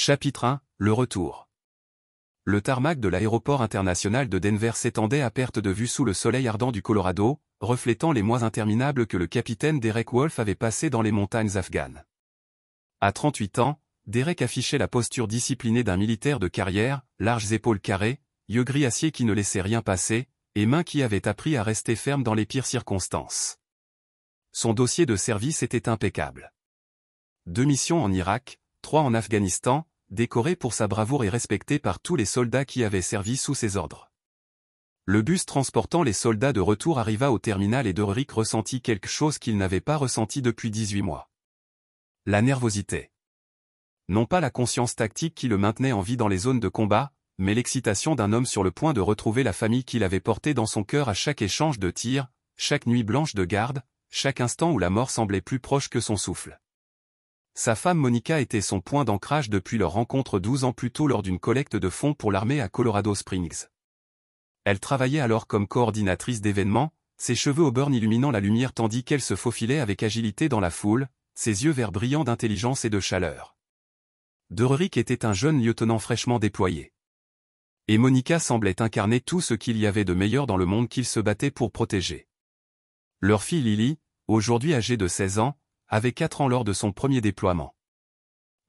Chapitre 1, le retour. Le tarmac de l'aéroport international de Denver s'étendait à perte de vue sous le soleil ardent du Colorado, reflétant les mois interminables que le capitaine Derek Wolfe avait passés dans les montagnes afghanes. À 38 ans, Derek affichait la posture disciplinée d'un militaire de carrière, larges épaules carrées, yeux gris acier qui ne laissaient rien passer, et mains qui avaient appris à rester fermes dans les pires circonstances. Son dossier de service était impeccable. 2 missions en Irak, 3 en Afghanistan, décoré pour sa bravoure et respecté par tous les soldats qui avaient servi sous ses ordres. Le bus transportant les soldats de retour arriva au terminal et Derek ressentit quelque chose qu'il n'avait pas ressenti depuis 18 mois. La nervosité. Non pas la conscience tactique qui le maintenait en vie dans les zones de combat, mais l'excitation d'un homme sur le point de retrouver la famille qu'il avait portée dans son cœur à chaque échange de tirs, chaque nuit blanche de garde, chaque instant où la mort semblait plus proche que son souffle. Sa femme Monica était son point d'ancrage depuis leur rencontre 12 ans plus tôt lors d'une collecte de fonds pour l'armée à Colorado Springs. Elle travaillait alors comme coordinatrice d'événements, ses cheveux au burn illuminant la lumière tandis qu'elle se faufilait avec agilité dans la foule, ses yeux verts brillants d'intelligence et de chaleur. Derek était un jeune lieutenant fraîchement déployé. Et Monica semblait incarner tout ce qu'il y avait de meilleur dans le monde qu'il se battait pour protéger. Leur fille Lily, aujourd'hui âgée de 16 ans, avait 4 ans lors de son premier déploiement.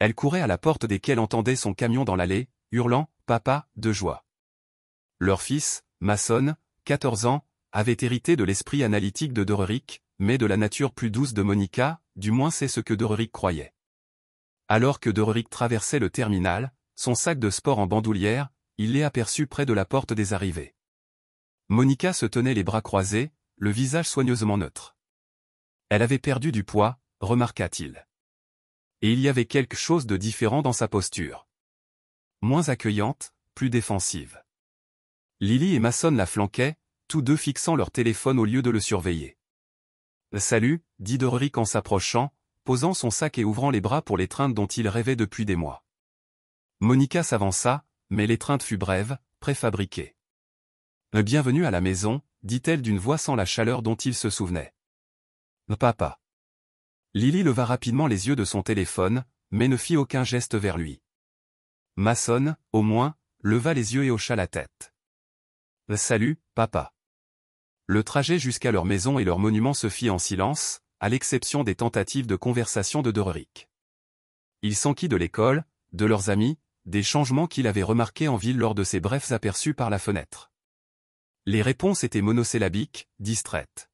Elle courait à la porte dès qu'elle entendait son camion dans l'allée, hurlant « Papa » de joie. Leur fils, Mason, 14 ans, avait hérité de l'esprit analytique de Derek, mais de la nature plus douce de Monica, du moins c'est ce que Derek croyait. Alors que Derek traversait le terminal, son sac de sport en bandoulière, il les aperçut près de la porte des arrivées. Monica se tenait les bras croisés, le visage soigneusement neutre. Elle avait perdu du poids, remarqua-t-il. Et il y avait quelque chose de différent dans sa posture. Moins accueillante, plus défensive. Lily et Mason la flanquaient, tous deux fixant leur téléphone au lieu de le surveiller. « Salut » dit Derek en s'approchant, posant son sac et ouvrant les bras pour l'étreinte dont il rêvait depuis des mois. Monica s'avança, mais l'étreinte fut brève, préfabriquée. « Bienvenue à la maison » dit-elle d'une voix sans la chaleur dont il se souvenait. « Papa. » Lily leva rapidement les yeux de son téléphone, mais ne fit aucun geste vers lui. Mason, au moins, leva les yeux et hocha la tête. « Salut, papa. » Le trajet jusqu'à leur maison et leur monument se fit en silence, à l'exception des tentatives de conversation de Derek. Il s'enquit de l'école, de leurs amis, des changements qu'il avait remarqués en ville lors de ses brefs aperçus par la fenêtre. Les réponses étaient monosyllabiques, distraites.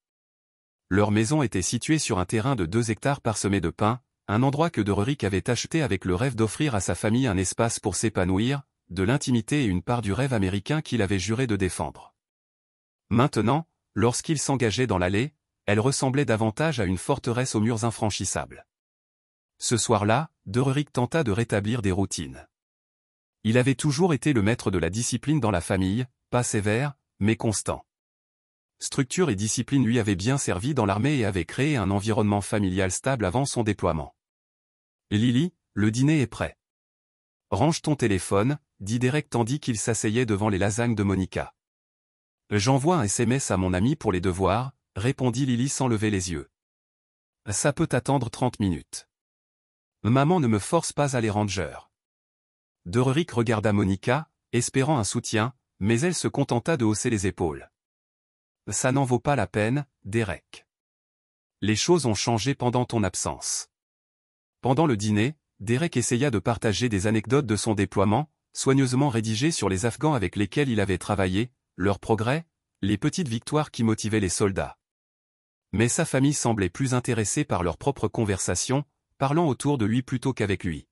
Leur maison était située sur un terrain de 2 hectares parsemé de pins, un endroit que Derek avait acheté avec le rêve d'offrir à sa famille un espace pour s'épanouir, de l'intimité et une part du rêve américain qu'il avait juré de défendre. Maintenant, lorsqu'il s'engageait dans l'allée, elle ressemblait davantage à une forteresse aux murs infranchissables. Ce soir-là, Derek tenta de rétablir des routines. Il avait toujours été le maître de la discipline dans la famille, pas sévère, mais constant. Structure et discipline lui avaient bien servi dans l'armée et avaient créé un environnement familial stable avant son déploiement. « Lily, le dîner est prêt. »« Range ton téléphone » dit Derek tandis qu'il s'asseyait devant les lasagnes de Monica. « J'envoie un SMS à mon ami pour les devoirs » répondit Lily sans lever les yeux. « Ça peut attendre 30 minutes. »« Maman ne me force pas à les Rangers. » Derek regarda Monica, espérant un soutien, mais elle se contenta de hausser les épaules. « Ça n'en vaut pas la peine, Derek. Les choses ont changé pendant ton absence. » Pendant le dîner, Derek essaya de partager des anecdotes de son déploiement, soigneusement rédigées sur les Afghans avec lesquels il avait travaillé, leurs progrès, les petites victoires qui motivaient les soldats. Mais sa famille semblait plus intéressée par leur propre conversation, parlant autour de lui plutôt qu'avec lui.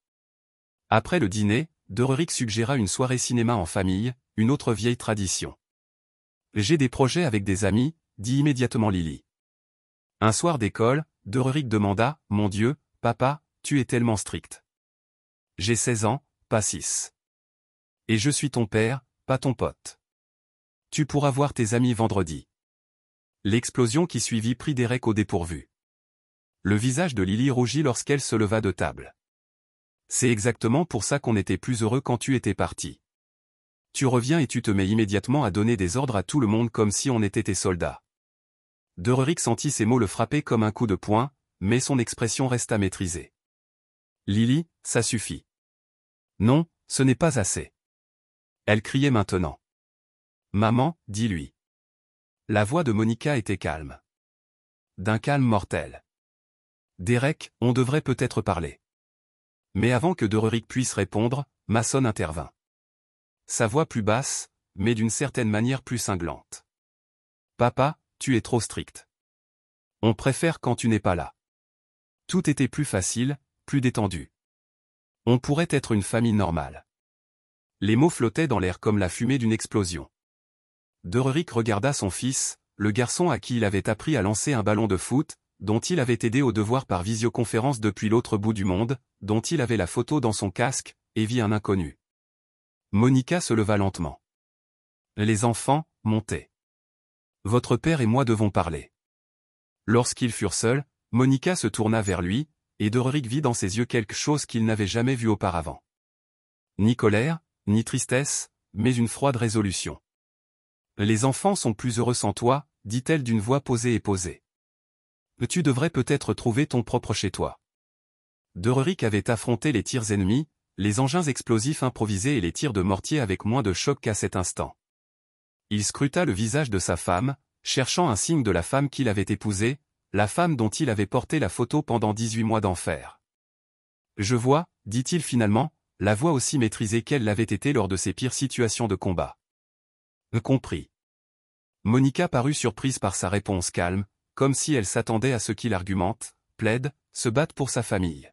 Après le dîner, Derek suggéra une soirée cinéma en famille, une autre vieille tradition. « J'ai des projets avec des amis » dit immédiatement Lily. Un soir d'école, Derek demanda « Mon Dieu, papa, tu es tellement strict. »« J'ai 16 ans, pas 6. Et je suis ton père, pas ton pote. Tu pourras voir tes amis vendredi. » L'explosion qui suivit prit Derek au dépourvu. Le visage de Lily rougit lorsqu'elle se leva de table. « C'est exactement pour ça qu'on était plus heureux quand tu étais parti. Tu reviens et tu te mets immédiatement à donner des ordres à tout le monde comme si on était tes soldats. » Derek sentit ces mots le frapper comme un coup de poing, mais son expression resta maîtrisée. « Lily, ça suffit. Non, ce n'est pas assez. Elle criait maintenant. Maman, dis-lui. La voix de Monica était calme. D'un calme mortel. Derek, on devrait peut-être parler. Mais avant que Derek puisse répondre, Mason intervint. Sa voix plus basse, mais d'une certaine manière plus cinglante. Papa, tu es trop strict. On préfère quand tu n'es pas là. Tout était plus facile, plus détendu. On pourrait être une famille normale. Les mots flottaient dans l'air comme la fumée d'une explosion. Derek regarda son fils, le garçon à qui il avait appris à lancer un ballon de foot, dont il avait aidé au devoir par visioconférence depuis l'autre bout du monde, dont il avait la photo dans son casque, et vit un inconnu. Monica se leva lentement. Les enfants, montez. Votre père et moi devons parler. Lorsqu'ils furent seuls, Monica se tourna vers lui, et Derek vit dans ses yeux quelque chose qu'il n'avait jamais vu auparavant. Ni colère, ni tristesse, mais une froide résolution. Les enfants sont plus heureux sans toi, dit-elle d'une voix posée et posée. Tu devrais peut-être trouver ton propre chez toi. Derek avait affronté les tirs ennemis, les engins explosifs improvisés et les tirs de mortier avec moins de choc qu'à cet instant. Il scruta le visage de sa femme, cherchant un signe de la femme qu'il avait épousée, la femme dont il avait porté la photo pendant 18 mois d'enfer. Je vois, dit-il finalement, la voix aussi maîtrisée qu'elle l'avait été lors de ses pires situations de combat. Compris. Monica parut surprise par sa réponse calme, comme si elle s'attendait à ce qu'il argumente, plaide, se batte pour sa famille.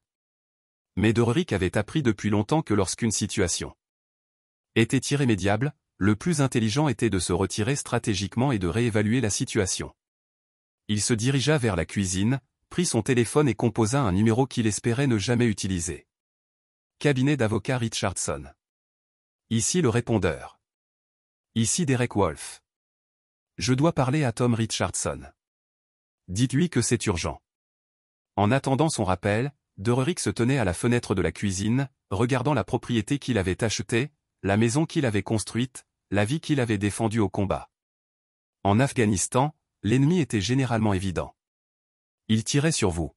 Mais Derek avait appris depuis longtemps que lorsqu'une situation était irrémédiable, le plus intelligent était de se retirer stratégiquement et de réévaluer la situation. Il se dirigea vers la cuisine, prit son téléphone et composa un numéro qu'il espérait ne jamais utiliser. Cabinet d'avocat Richardson. Ici le répondeur. Ici Derek Wolfe. Je dois parler à Tom Richardson. Dites-lui que c'est urgent. En attendant son rappel, Derek se tenait à la fenêtre de la cuisine, regardant la propriété qu'il avait achetée, la maison qu'il avait construite, la vie qu'il avait défendue au combat. En Afghanistan, l'ennemi était généralement évident. Il tirait sur vous.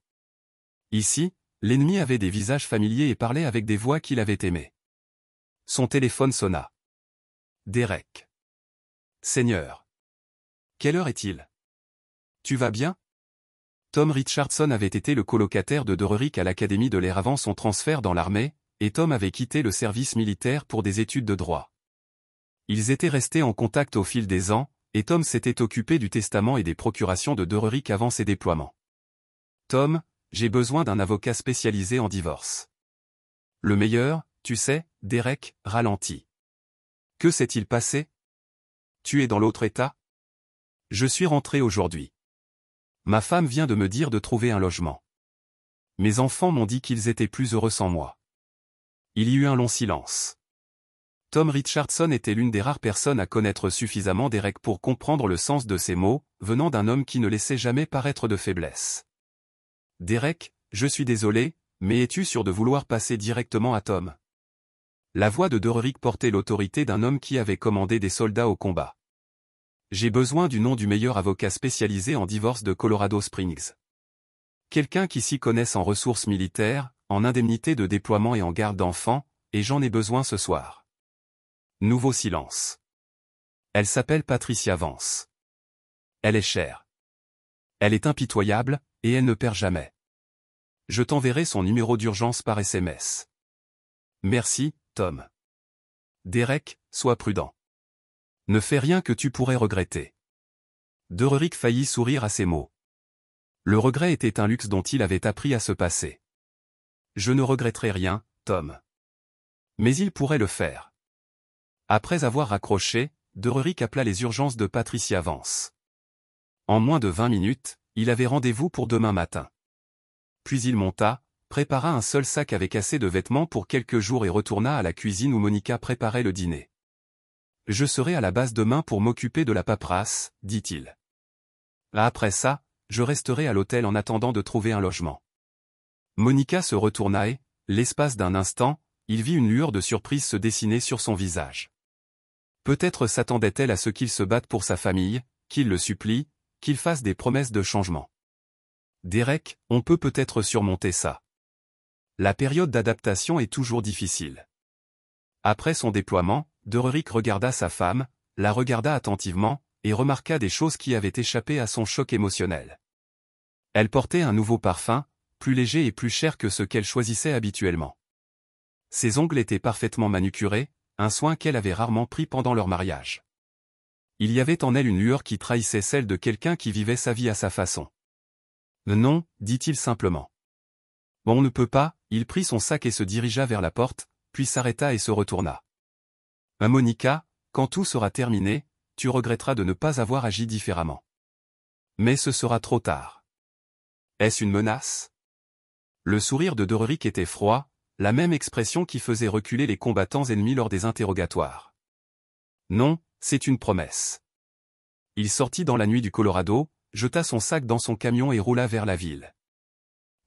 Ici, l'ennemi avait des visages familiers et parlait avec des voix qu'il avait aimées. Son téléphone sonna. Derek. Seigneur. Quelle heure est-il? Tu vas bien? Tom Richardson avait été le colocataire de Derek à l'Académie de l'air avant son transfert dans l'armée, et Tom avait quitté le service militaire pour des études de droit. Ils étaient restés en contact au fil des ans, et Tom s'était occupé du testament et des procurations de Derek avant ses déploiements. Tom, j'ai besoin d'un avocat spécialisé en divorce. Le meilleur, tu sais, Derek, ralentit. Que s'est-il passé? Tu es dans l'autre état? Je suis rentré aujourd'hui. Ma femme vient de me dire de trouver un logement. Mes enfants m'ont dit qu'ils étaient plus heureux sans moi. Il y eut un long silence. Tom Richardson était l'une des rares personnes à connaître suffisamment Derek pour comprendre le sens de ces mots, venant d'un homme qui ne laissait jamais paraître de faiblesse. Derek, je suis désolé, mais es-tu sûr de vouloir passer directement à Tom? La voix de Derek portait l'autorité d'un homme qui avait commandé des soldats au combat. J'ai besoin du nom du meilleur avocat spécialisé en divorce de Colorado Springs. Quelqu'un qui s'y connaisse en ressources militaires, en indemnités de déploiement et en garde d'enfants, et j'en ai besoin ce soir. Nouveau silence. Elle s'appelle Patricia Vance. Elle est chère. Elle est impitoyable, et elle ne perd jamais. Je t'enverrai son numéro d'urgence par SMS. Merci, Tom. Derek, sois prudent. Ne fais rien que tu pourrais regretter. Derek faillit sourire à ces mots. Le regret était un luxe dont il avait appris à se passer. Je ne regretterai rien, Tom. Mais il pourrait le faire. Après avoir raccroché, Derek appela les urgences de Patricia Vance. En moins de 20 minutes, il avait rendez-vous pour demain matin. Puis il monta, prépara un seul sac avec assez de vêtements pour quelques jours et retourna à la cuisine où Monica préparait le dîner. Je serai à la base demain pour m'occuper de la paperasse, dit-il. Après ça, je resterai à l'hôtel en attendant de trouver un logement. Monica se retourna et, l'espace d'un instant, il vit une lueur de surprise se dessiner sur son visage. Peut-être s'attendait-elle à ce qu'il se batte pour sa famille, qu'il le supplie, qu'il fasse des promesses de changement. Derek, on peut peut-être surmonter ça. La période d'adaptation est toujours difficile. Après son déploiement, Dererik regarda sa femme, la regarda attentivement, et remarqua des choses qui avaient échappé à son choc émotionnel. Elle portait un nouveau parfum, plus léger et plus cher que ce qu'elle choisissait habituellement. Ses ongles étaient parfaitement manucurés, un soin qu'elle avait rarement pris pendant leur mariage. Il y avait en elle une lueur qui trahissait celle de quelqu'un qui vivait sa vie à sa façon. Non, dit-il simplement. On ne peut pas, il prit son sac et se dirigea vers la porte, puis s'arrêta et se retourna. Monica, quand tout sera terminé, tu regretteras de ne pas avoir agi différemment. Mais ce sera trop tard. Est-ce une menace? Le sourire de Dererik était froid, la même expression qui faisait reculer les combattants ennemis lors des interrogatoires. Non, c'est une promesse. Il sortit dans la nuit du Colorado, jeta son sac dans son camion et roula vers la ville.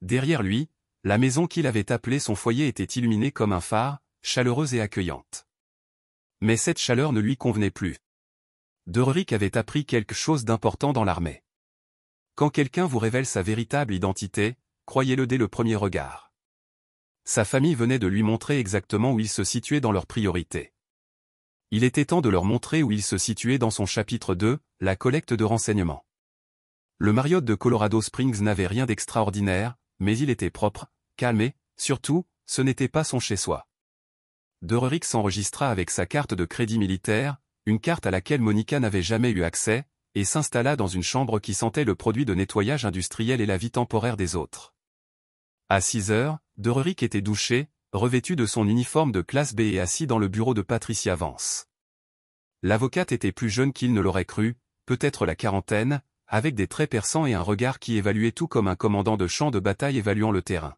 Derrière lui, la maison qu'il avait appelée son foyer était illuminée comme un phare, chaleureuse et accueillante. Mais cette chaleur ne lui convenait plus. Dererik avait appris quelque chose d'important dans l'armée. Quand quelqu'un vous révèle sa véritable identité, croyez-le dès le premier regard. Sa famille venait de lui montrer exactement où il se situait dans leurs priorités. Il était temps de leur montrer où il se situait dans son chapitre 2, la collecte de renseignements. Le Marriott de Colorado Springs n'avait rien d'extraordinaire, mais il était propre, calme et, surtout, ce n'était pas son chez-soi. Dererik s'enregistra avec sa carte de crédit militaire, une carte à laquelle Monica n'avait jamais eu accès, et s'installa dans une chambre qui sentait le produit de nettoyage industriel et la vie temporaire des autres. À 6 heures, Dererik était douché, revêtu de son uniforme de classe B et assis dans le bureau de Patricia Vance. L'avocate était plus jeune qu'il ne l'aurait cru, peut-être la quarantaine, avec des traits perçants et un regard qui évaluait tout comme un commandant de champ de bataille évaluant le terrain.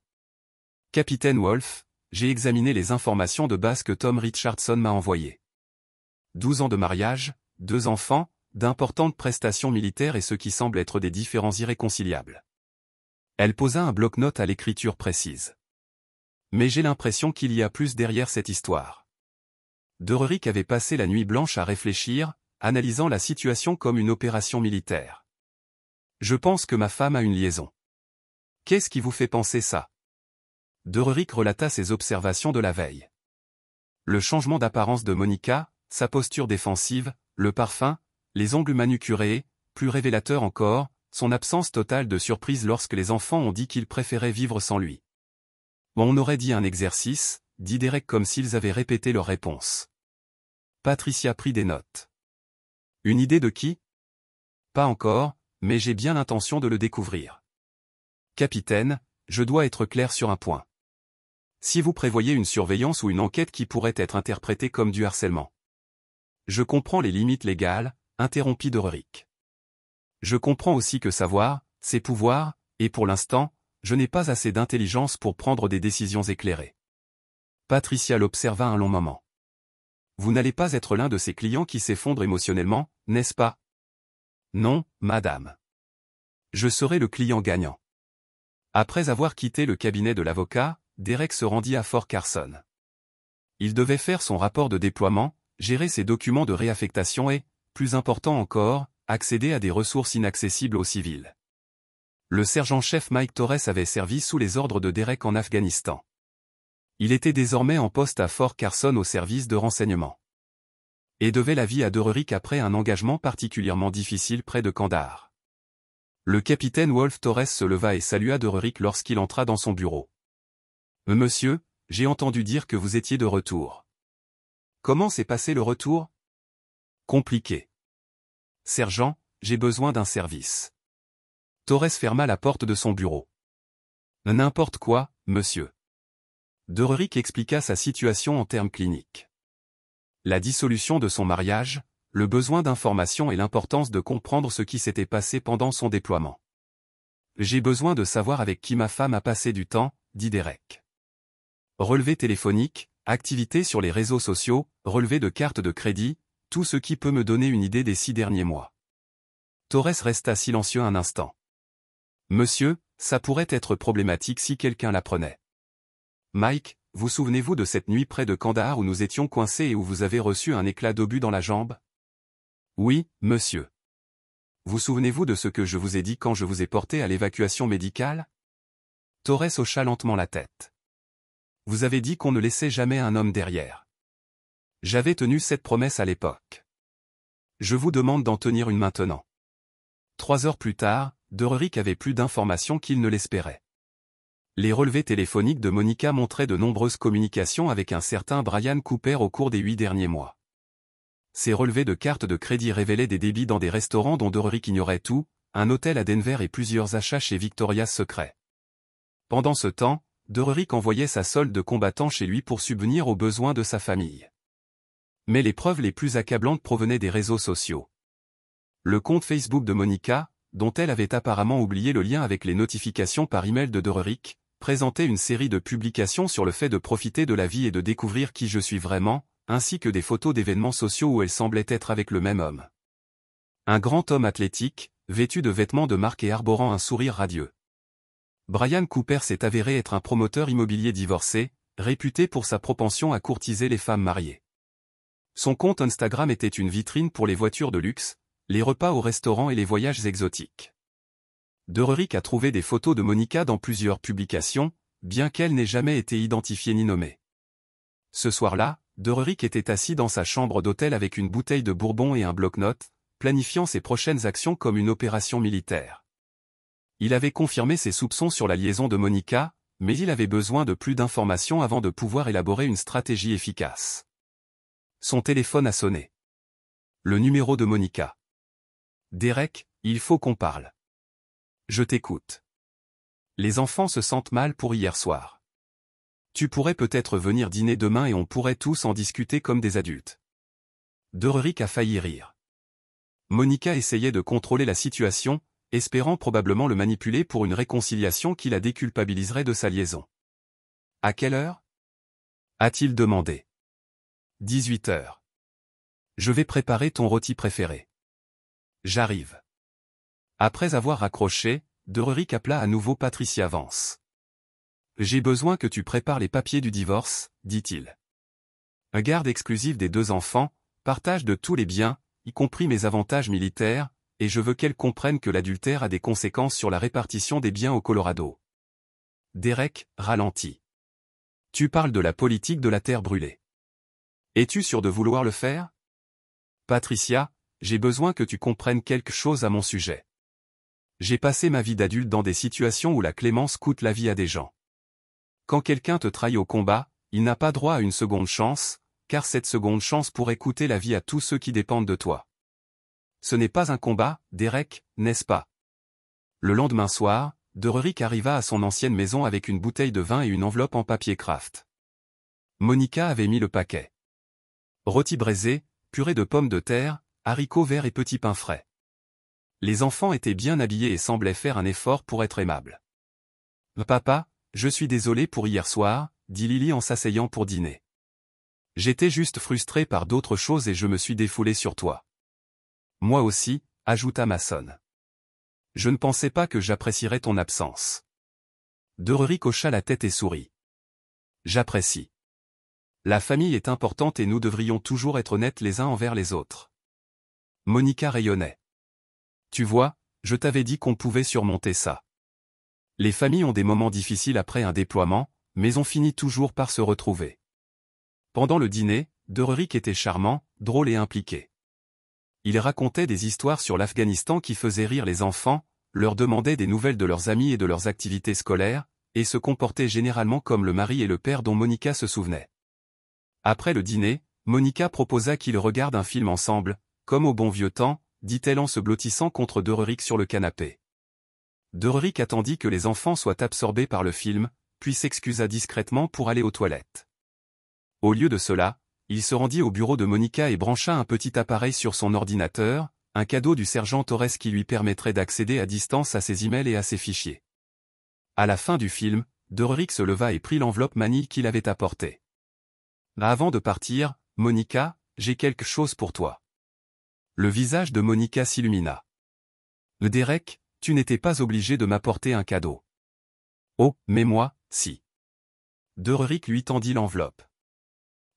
Capitaine Wolf, j'ai examiné les informations de base que Tom Richardson m'a envoyées. 12 ans de mariage, 2 enfants, d'importantes prestations militaires et ce qui semble être des différends irréconciliables. Elle posa un bloc-notes à l'écriture précise. Mais j'ai l'impression qu'il y a plus derrière cette histoire. Dererik avait passé la nuit blanche à réfléchir, analysant la situation comme une opération militaire. Je pense que ma femme a une liaison. Qu'est-ce qui vous fait penser ça? Dererik relata ses observations de la veille. Le changement d'apparence de Monica, sa posture défensive, le parfum, les ongles manucurés, plus révélateur encore, son absence totale de surprise lorsque les enfants ont dit qu'ils préféraient vivre sans lui. On aurait dit un exercice, dit Derek comme s'ils avaient répété leur réponse. Patricia prit des notes. Une idée de qui? Pas encore, mais j'ai bien l'intention de le découvrir. Capitaine, je dois être clair sur un point. Si vous prévoyez une surveillance ou une enquête qui pourrait être interprétée comme du harcèlement. Je comprends les limites légales, interrompit Dererik. Je comprends aussi que savoir, c'est pouvoir, et pour l'instant, je n'ai pas assez d'intelligence pour prendre des décisions éclairées. Patricia l'observa un long moment. Vous n'allez pas être l'un de ces clients qui s'effondrent émotionnellement, n'est-ce pas? Non, madame. Je serai le client gagnant. Après avoir quitté le cabinet de l'avocat, Derek se rendit à Fort Carson. Il devait faire son rapport de déploiement, gérer ses documents de réaffectation et, plus important encore, accéder à des ressources inaccessibles aux civils. Le sergent-chef Mike Torres avait servi sous les ordres de Derek en Afghanistan. Il était désormais en poste à Fort Carson au service de renseignement. Et devait la vie à Dererik après un engagement particulièrement difficile près de Kandahar. Le capitaine Wolf Torres se leva et salua Dererik lorsqu'il entra dans son bureau. « Monsieur, j'ai entendu dire que vous étiez de retour. Comment s'est passé le retour? » Compliqué. Sergent, j'ai besoin d'un service. Torres ferma la porte de son bureau. N'importe quoi, monsieur. Dererik expliqua sa situation en termes cliniques. La dissolution de son mariage, le besoin d'information et l'importance de comprendre ce qui s'était passé pendant son déploiement. J'ai besoin de savoir avec qui ma femme a passé du temps, dit Derek. Relevé téléphonique, activité sur les réseaux sociaux, relevé de carte de crédit, tout ce qui peut me donner une idée des 6 derniers mois. Torres resta silencieux un instant. Monsieur, ça pourrait être problématique si quelqu'un l'apprenait. Mike, vous souvenez-vous de cette nuit près de Kandahar où nous étions coincés et où vous avez reçu un éclat d'obus dans la jambe? Oui, monsieur. Vous souvenez-vous de ce que je vous ai dit quand je vous ai porté à l'évacuation médicale? Torres hocha lentement la tête. Vous avez dit qu'on ne laissait jamais un homme derrière. J'avais tenu cette promesse à l'époque. Je vous demande d'en tenir une maintenant. 3 heures plus tard, Dererick avait plus d'informations qu'il ne l'espérait. Les relevés téléphoniques de Monica montraient de nombreuses communications avec un certain Brian Cooper au cours des 8 derniers mois. Ces relevés de cartes de crédit révélaient des débits dans des restaurants dont Dererick ignorait tout, un hôtel à Denver et plusieurs achats chez Victoria's Secret. Pendant ce temps, Dererick envoyait sa solde de combattant chez lui pour subvenir aux besoins de sa famille. Mais les preuves les plus accablantes provenaient des réseaux sociaux. Le compte Facebook de Monica, dont elle avait apparemment oublié le lien avec les notifications par email de Dererick, présentait une série de publications sur le fait de profiter de la vie et de découvrir qui je suis vraiment, ainsi que des photos d'événements sociaux où elle semblait être avec le même homme. Un grand homme athlétique, vêtu de vêtements de marque et arborant un sourire radieux. Brian Cooper s'est avéré être un promoteur immobilier divorcé, réputé pour sa propension à courtiser les femmes mariées. Son compte Instagram était une vitrine pour les voitures de luxe, les repas au restaurant et les voyages exotiques. Dererick a trouvé des photos de Monica dans plusieurs publications, bien qu'elle n'ait jamais été identifiée ni nommée. Ce soir-là, Dererick était assis dans sa chambre d'hôtel avec une bouteille de bourbon et un bloc-notes, planifiant ses prochaines actions comme une opération militaire. Il avait confirmé ses soupçons sur la liaison de Monica, mais il avait besoin de plus d'informations avant de pouvoir élaborer une stratégie efficace. Son téléphone a sonné. Le numéro de Monica. Derek, il faut qu'on parle. Je t'écoute. Les enfants se sentent mal pour hier soir. Tu pourrais peut-être venir dîner demain et on pourrait tous en discuter comme des adultes. Dererick a failli rire. Monica essayait de contrôler la situation, espérant probablement le manipuler pour une réconciliation qui la déculpabiliserait de sa liaison. À quelle heure? A-t-il demandé. 18 heures. Je vais préparer ton rôti préféré. J'arrive. Après avoir raccroché, Dererick appela à nouveau Patricia Vance. J'ai besoin que tu prépares les papiers du divorce, dit-il. Un garde exclusif des 2 enfants, partage de tous les biens, y compris mes avantages militaires, et je veux qu'elle comprenne que l'adultère a des conséquences sur la répartition des biens au Colorado. Derek ralentit. Tu parles de la politique de la terre brûlée. Es-tu sûr de vouloir le faire? Patricia, j'ai besoin que tu comprennes quelque chose à mon sujet. J'ai passé ma vie d'adulte dans des situations où la clémence coûte la vie à des gens. Quand quelqu'un te trahit au combat, il n'a pas droit à une seconde chance, car cette seconde chance pourrait coûter la vie à tous ceux qui dépendent de toi. Ce n'est pas un combat, Derek, n'est-ce pas? Le lendemain soir, Dererick arriva à son ancienne maison avec une bouteille de vin et une enveloppe en papier Kraft. Monica avait mis le paquet. Rôti braisé, purée de pommes de terre, haricots verts et petits pains frais. Les enfants étaient bien habillés et semblaient faire un effort pour être aimables. « Papa, je suis désolé pour hier soir », dit Lily en s'asseyant pour dîner. « J'étais juste frustré par d'autres choses et je me suis défoulé sur toi. »« Moi aussi », ajouta Mason. « Je ne pensais pas que j'apprécierais ton absence. » Dererick hocha la tête et sourit. « J'apprécie. La famille est importante et nous devrions toujours être honnêtes les uns envers les autres. » Monica rayonnait. « Tu vois, je t'avais dit qu'on pouvait surmonter ça. Les familles ont des moments difficiles après un déploiement, mais on finit toujours par se retrouver. » Pendant le dîner, Dererick était charmant, drôle et impliqué. Il racontait des histoires sur l'Afghanistan qui faisaient rire les enfants, leur demandait des nouvelles de leurs amis et de leurs activités scolaires, et se comportait généralement comme le mari et le père dont Monica se souvenait. Après le dîner, Monica proposa qu'ils regardent un film ensemble, comme au bon vieux temps, dit-elle en se blottissant contre Dererick sur le canapé. Dererick attendit que les enfants soient absorbés par le film, puis s'excusa discrètement pour aller aux toilettes. Au lieu de cela, il se rendit au bureau de Monica et brancha un petit appareil sur son ordinateur, un cadeau du sergent Torres qui lui permettrait d'accéder à distance à ses emails et à ses fichiers. À la fin du film, Dererick se leva et prit l'enveloppe manille qu'il avait apportée. « Avant de partir, Monica, j'ai quelque chose pour toi. » Le visage de Monica s'illumina. « Derek, tu n'étais pas obligé de m'apporter un cadeau. »« Oh, mais moi, si. » Dererick lui tendit l'enveloppe.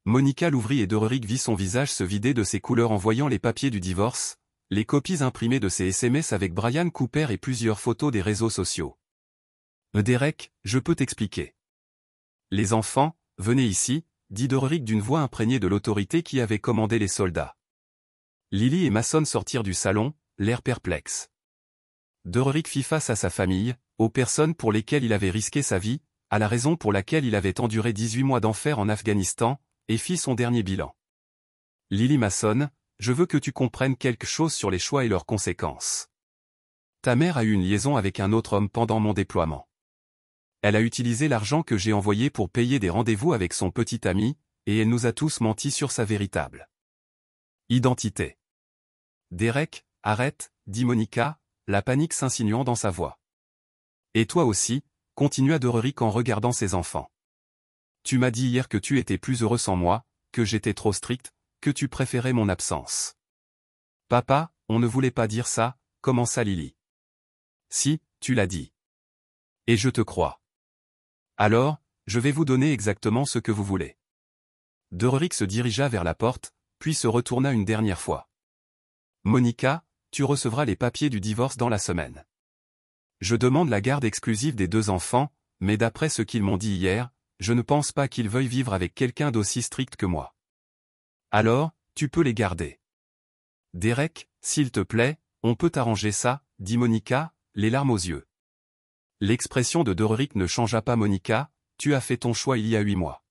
Monica l'ouvrit et Dererick vit son visage se vider de ses couleurs en voyant les papiers du divorce, les copies imprimées de ses SMS avec Brian Cooper et plusieurs photos des réseaux sociaux. « Derek, je peux t'expliquer. Les enfants, venez ici, » dit Doric d'une voix imprégnée de l'autorité qui avait commandé les soldats. Lily et Mason sortirent du salon, l'air perplexe. Doric fit face à sa famille, aux personnes pour lesquelles il avait risqué sa vie, à la raison pour laquelle il avait enduré 18 mois d'enfer en Afghanistan, et fit son dernier bilan. Lily Mason, je veux que tu comprennes quelque chose sur les choix et leurs conséquences. Ta mère a eu une liaison avec un autre homme pendant mon déploiement. Elle a utilisé l'argent que j'ai envoyé pour payer des rendez-vous avec son petit ami, et elle nous a tous menti sur sa véritable identité. Derek, arrête, dit Monica, la panique s'insinuant dans sa voix. Et toi aussi, continua Doric en regardant ses enfants. Tu m'as dit hier que tu étais plus heureux sans moi, que j'étais trop strict, que tu préférais mon absence. Papa, on ne voulait pas dire ça, commença Lily. Si, tu l'as dit. Et je te crois. Alors, je vais vous donner exactement ce que vous voulez. Doric se dirigea vers la porte, puis se retourna une dernière fois. Monica, tu recevras les papiers du divorce dans la semaine. Je demande la garde exclusive des 2 enfants, mais d'après ce qu'ils m'ont dit hier, je ne pense pas qu'ils veuillent vivre avec quelqu'un d'aussi strict que moi. Alors, tu peux les garder. Derek, s'il te plaît, on peut arranger ça, dit Monica, les larmes aux yeux. L'expression de Doric ne changea pas. Monica, tu as fait ton choix il y a 8 mois.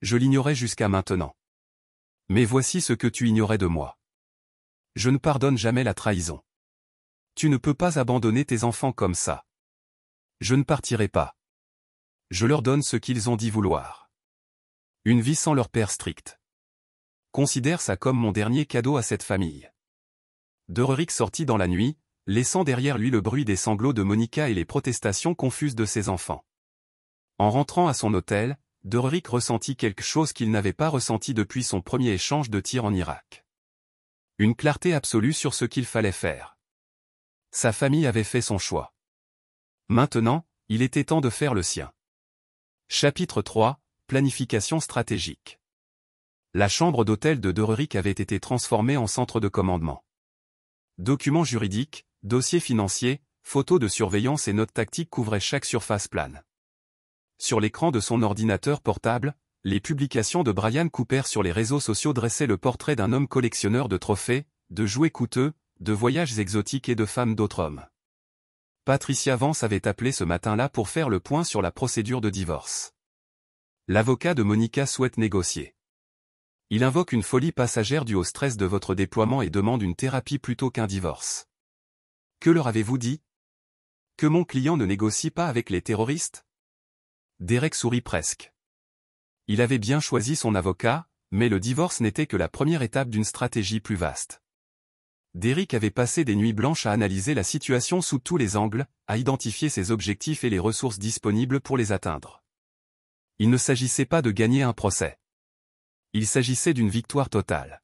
Je l'ignorais jusqu'à maintenant. Mais voici ce que tu ignorais de moi. Je ne pardonne jamais la trahison. Tu ne peux pas abandonner tes enfants comme ça. Je ne partirai pas. Je leur donne ce qu'ils ont dit vouloir. Une vie sans leur père strict. Considère ça comme mon dernier cadeau à cette famille. Doric sortit dans la nuit, laissant derrière lui le bruit des sanglots de Monica et les protestations confuses de ses enfants. En rentrant à son hôtel, Doric ressentit quelque chose qu'il n'avait pas ressenti depuis son premier échange de tirs en Irak. Une clarté absolue sur ce qu'il fallait faire. Sa famille avait fait son choix. Maintenant, il était temps de faire le sien. Chapitre 3, Planification stratégique. La chambre d'hôtel de Doric avait été transformée en centre de commandement. Documents juridiques, dossiers financiers, photos de surveillance et notes tactiques couvraient chaque surface plane. Sur l'écran de son ordinateur portable, les publications de Brian Cooper sur les réseaux sociaux dressaient le portrait d'un homme collectionneur de trophées, de jouets coûteux, de voyages exotiques et de femmes d'autres hommes. Patricia Vance avait appelé ce matin-là pour faire le point sur la procédure de divorce. L'avocat de Monica souhaite négocier. Il invoque une folie passagère due au stress de votre déploiement et demande une thérapie plutôt qu'un divorce. Que leur avez-vous dit? Que mon client ne négocie pas avec les terroristes? Derek sourit presque. Il avait bien choisi son avocat, mais le divorce n'était que la première étape d'une stratégie plus vaste. Derek avait passé des nuits blanches à analyser la situation sous tous les angles, à identifier ses objectifs et les ressources disponibles pour les atteindre. Il ne s'agissait pas de gagner un procès. Il s'agissait d'une victoire totale.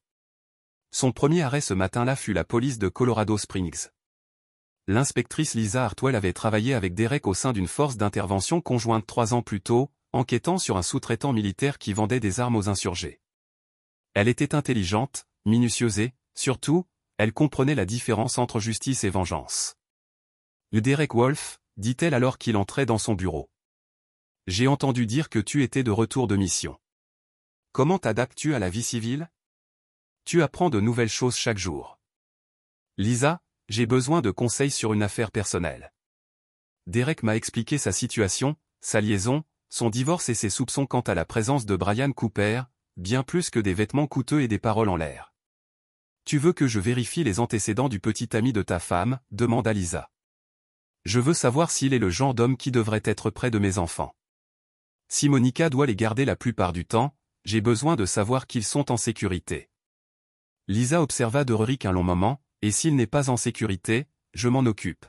Son premier arrêt ce matin-là fut la police de Colorado Springs. L'inspectrice Lisa Hartwell avait travaillé avec Derek au sein d'une force d'intervention conjointe 3 ans plus tôt, enquêtant sur un sous-traitant militaire qui vendait des armes aux insurgés. Elle était intelligente, minutieuse et, surtout, elle comprenait la différence entre justice et vengeance. Derek Wolf, dit-elle alors qu'il entrait dans son bureau. J'ai entendu dire que tu étais de retour de mission. Comment t'adaptes-tu à la vie civile? Tu apprends de nouvelles choses chaque jour. Lisa, j'ai besoin de conseils sur une affaire personnelle. Derek m'a expliqué sa situation, sa liaison, son divorce et ses soupçons quant à la présence de Brian Cooper, bien plus que des vêtements coûteux et des paroles en l'air. Tu veux que je vérifie les antécédents du petit ami de ta femme, demanda Lisa. Je veux savoir s'il est le genre d'homme qui devrait être près de mes enfants. Si Monica doit les garder la plupart du temps, j'ai besoin de savoir qu'ils sont en sécurité. Lisa observa Doric un long moment, et s'il n'est pas en sécurité, je m'en occupe.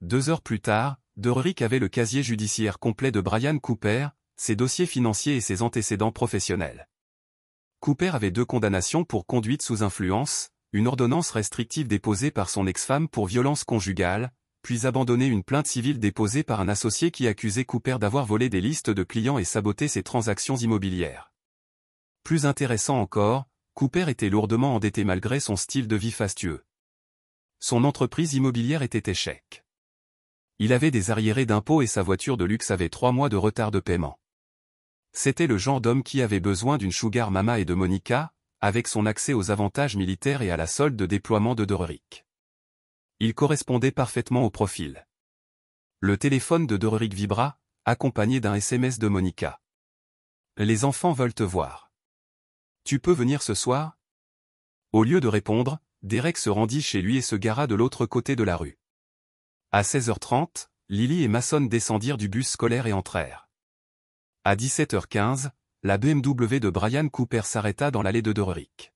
2 heures plus tard, Doric avait le casier judiciaire complet de Brian Cooper, ses dossiers financiers et ses antécédents professionnels. Cooper avait 2 condamnations pour conduite sous influence, une ordonnance restrictive déposée par son ex-femme pour violence conjugale, puis abandonné une plainte civile déposée par un associé qui accusait Cooper d'avoir volé des listes de clients et saboté ses transactions immobilières. Plus intéressant encore, Cooper était lourdement endetté malgré son style de vie fastueux. Son entreprise immobilière était échec. Il avait des arriérés d'impôts et sa voiture de luxe avait 3 mois de retard de paiement. C'était le genre d'homme qui avait besoin d'une sugar mama et de Monica, avec son accès aux avantages militaires et à la solde de déploiement de Derrick. Il correspondait parfaitement au profil. Le téléphone de Derrick vibra, accompagné d'un SMS de Monica. Les enfants veulent te voir. Tu peux venir ce soir? Au lieu de répondre, Derek se rendit chez lui et se gara de l'autre côté de la rue. À 16h30, Lily et Mason descendirent du bus scolaire et entrèrent. À 17h15, la BMW de Brian Cooper s'arrêta dans l'allée de Derrick.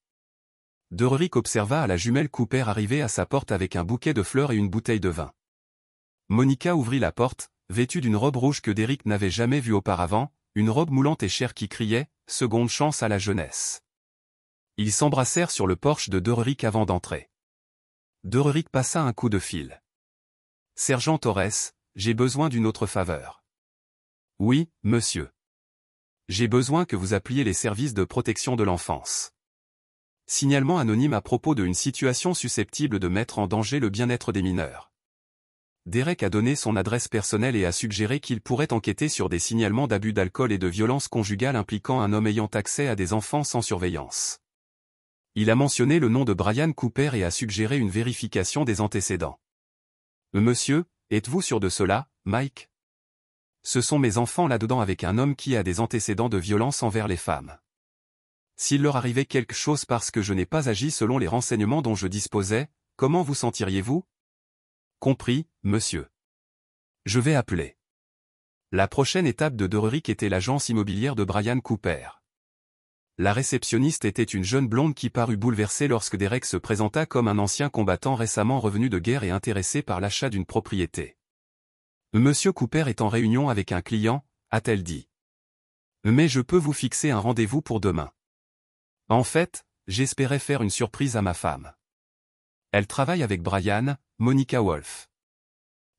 Derrick observa à la jumelle Cooper arriver à sa porte avec un bouquet de fleurs et une bouteille de vin. Monica ouvrit la porte, vêtue d'une robe rouge que Derrick n'avait jamais vue auparavant, une robe moulante et chère qui criait « Seconde chance à la jeunesse ». Ils s'embrassèrent sur le porche de Derrick avant d'entrer. Derrick passa un coup de fil. « Sergent Torres, j'ai besoin d'une autre faveur. »« Oui, monsieur. J'ai besoin que vous appeliez les services de protection de l'enfance. Signalement anonyme à propos d'une situation susceptible de mettre en danger le bien-être des mineurs. » Derek a donné son adresse personnelle et a suggéré qu'il pourrait enquêter sur des signalements d'abus d'alcool et de violence conjugale impliquant un homme ayant accès à des enfants sans surveillance. Il a mentionné le nom de Brian Cooper et a suggéré une vérification des antécédents. « Monsieur, êtes-vous sûr de cela, Mike? Ce sont mes enfants là-dedans avec un homme qui a des antécédents de violence envers les femmes. S'il leur arrivait quelque chose parce que je n'ai pas agi selon les renseignements dont je disposais, comment vous sentiriez-vous? » Compris, monsieur. Je vais appeler. La prochaine étape de Derrick était l'agence immobilière de Brian Cooper. La réceptionniste était une jeune blonde qui parut bouleversée lorsque Derek se présenta comme un ancien combattant récemment revenu de guerre et intéressé par l'achat d'une propriété. Monsieur Cooper est en réunion avec un client, a-t-elle dit. Mais je peux vous fixer un rendez-vous pour demain. En fait, j'espérais faire une surprise à ma femme. Elle travaille avec Brian, Monica Wolf.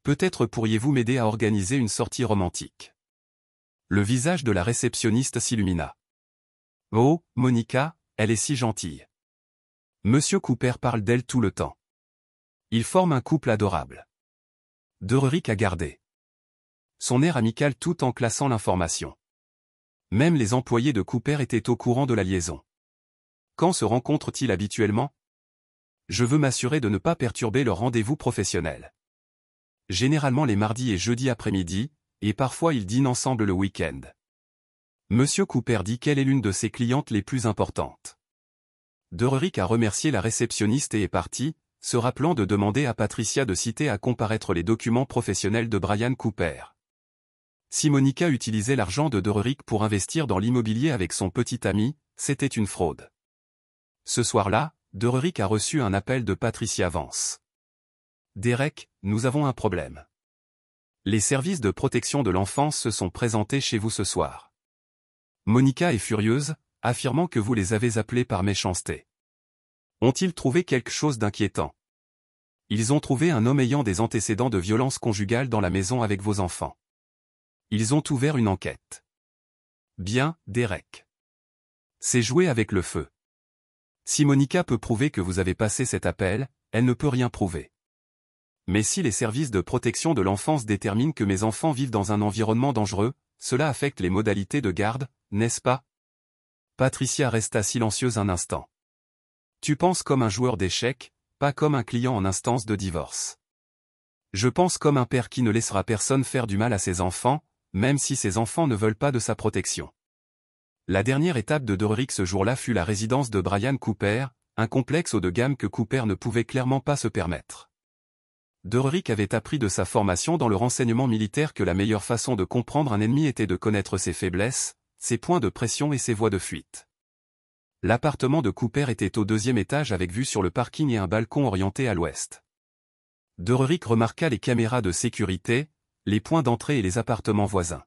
Peut-être pourriez-vous m'aider à organiser une sortie romantique. Le visage de la réceptionniste s'illumina. Oh, Monica, elle est si gentille. Monsieur Cooper parle d'elle tout le temps. Ils forment un couple adorable. Derrick a gardé son air amical tout en classant l'information. Même les employés de Cooper étaient au courant de la liaison. Quand se rencontrent-ils habituellement? Je veux m'assurer de ne pas perturber leur rendez-vous professionnel. Généralement les mardis et jeudis après-midi, et parfois ils dînent ensemble le week-end. Monsieur Cooper dit qu'elle est l'une de ses clientes les plus importantes. Derrick a remercié la réceptionniste et est parti, se rappelant de demander à Patricia de citer à comparaître les documents professionnels de Brian Cooper. Si Monica utilisait l'argent de Derrick pour investir dans l'immobilier avec son petit ami, c'était une fraude. Ce soir-là, Derrick a reçu un appel de Patricia Vance. « Derek, nous avons un problème. Les services de protection de l'enfance se sont présentés chez vous ce soir. Monica est furieuse, affirmant que vous les avez appelés par méchanceté. Ont-ils trouvé quelque chose d'inquiétant? Ils ont trouvé un homme ayant des antécédents de violence conjugale dans la maison avec vos enfants. Ils ont ouvert une enquête. » Bien, Derek. C'est jouer avec le feu. Si Monica peut prouver que vous avez passé cet appel, elle ne peut rien prouver. Mais si les services de protection de l'enfance déterminent que mes enfants vivent dans un environnement dangereux, cela affecte les modalités de garde, n'est-ce pas? Patricia resta silencieuse un instant. Tu penses comme un joueur d'échecs, pas comme un client en instance de divorce. Je pense comme un père qui ne laissera personne faire du mal à ses enfants, même si ses enfants ne veulent pas de sa protection. La dernière étape de Derrick ce jour-là fut la résidence de Brian Cooper, un complexe haut de gamme que Cooper ne pouvait clairement pas se permettre. Derrick avait appris de sa formation dans le renseignement militaire que la meilleure façon de comprendre un ennemi était de connaître ses faiblesses, ses points de pression et ses voies de fuite. L'appartement de Cooper était au 2e étage avec vue sur le parking et un balcon orienté à l'ouest. Derrick remarqua les caméras de sécurité, les points d'entrée et les appartements voisins.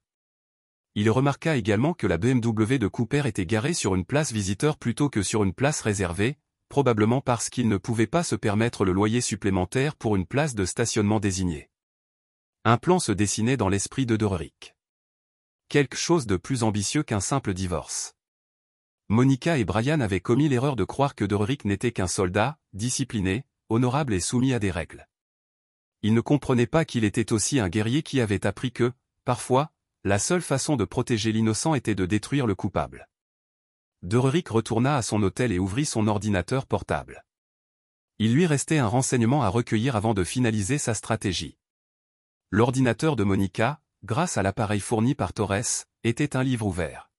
Il remarqua également que la BMW de Cooper était garée sur une place visiteur plutôt que sur une place réservée, probablement parce qu'il ne pouvait pas se permettre le loyer supplémentaire pour une place de stationnement désignée. Un plan se dessinait dans l'esprit de Derrick. Quelque chose de plus ambitieux qu'un simple divorce. Monica et Brian avaient commis l'erreur de croire que Derrick n'était qu'un soldat, discipliné, honorable et soumis à des règles. Ils ne comprenaient pas qu'il était aussi un guerrier qui avait appris que, parfois, La seule façon de protéger l'innocent était de détruire le coupable. Dererik retourna à son hôtel et ouvrit son ordinateur portable. Il lui restait un renseignement à recueillir avant de finaliser sa stratégie. L'ordinateur de Monica, grâce à l'appareil fourni par Torres, était un livre ouvert.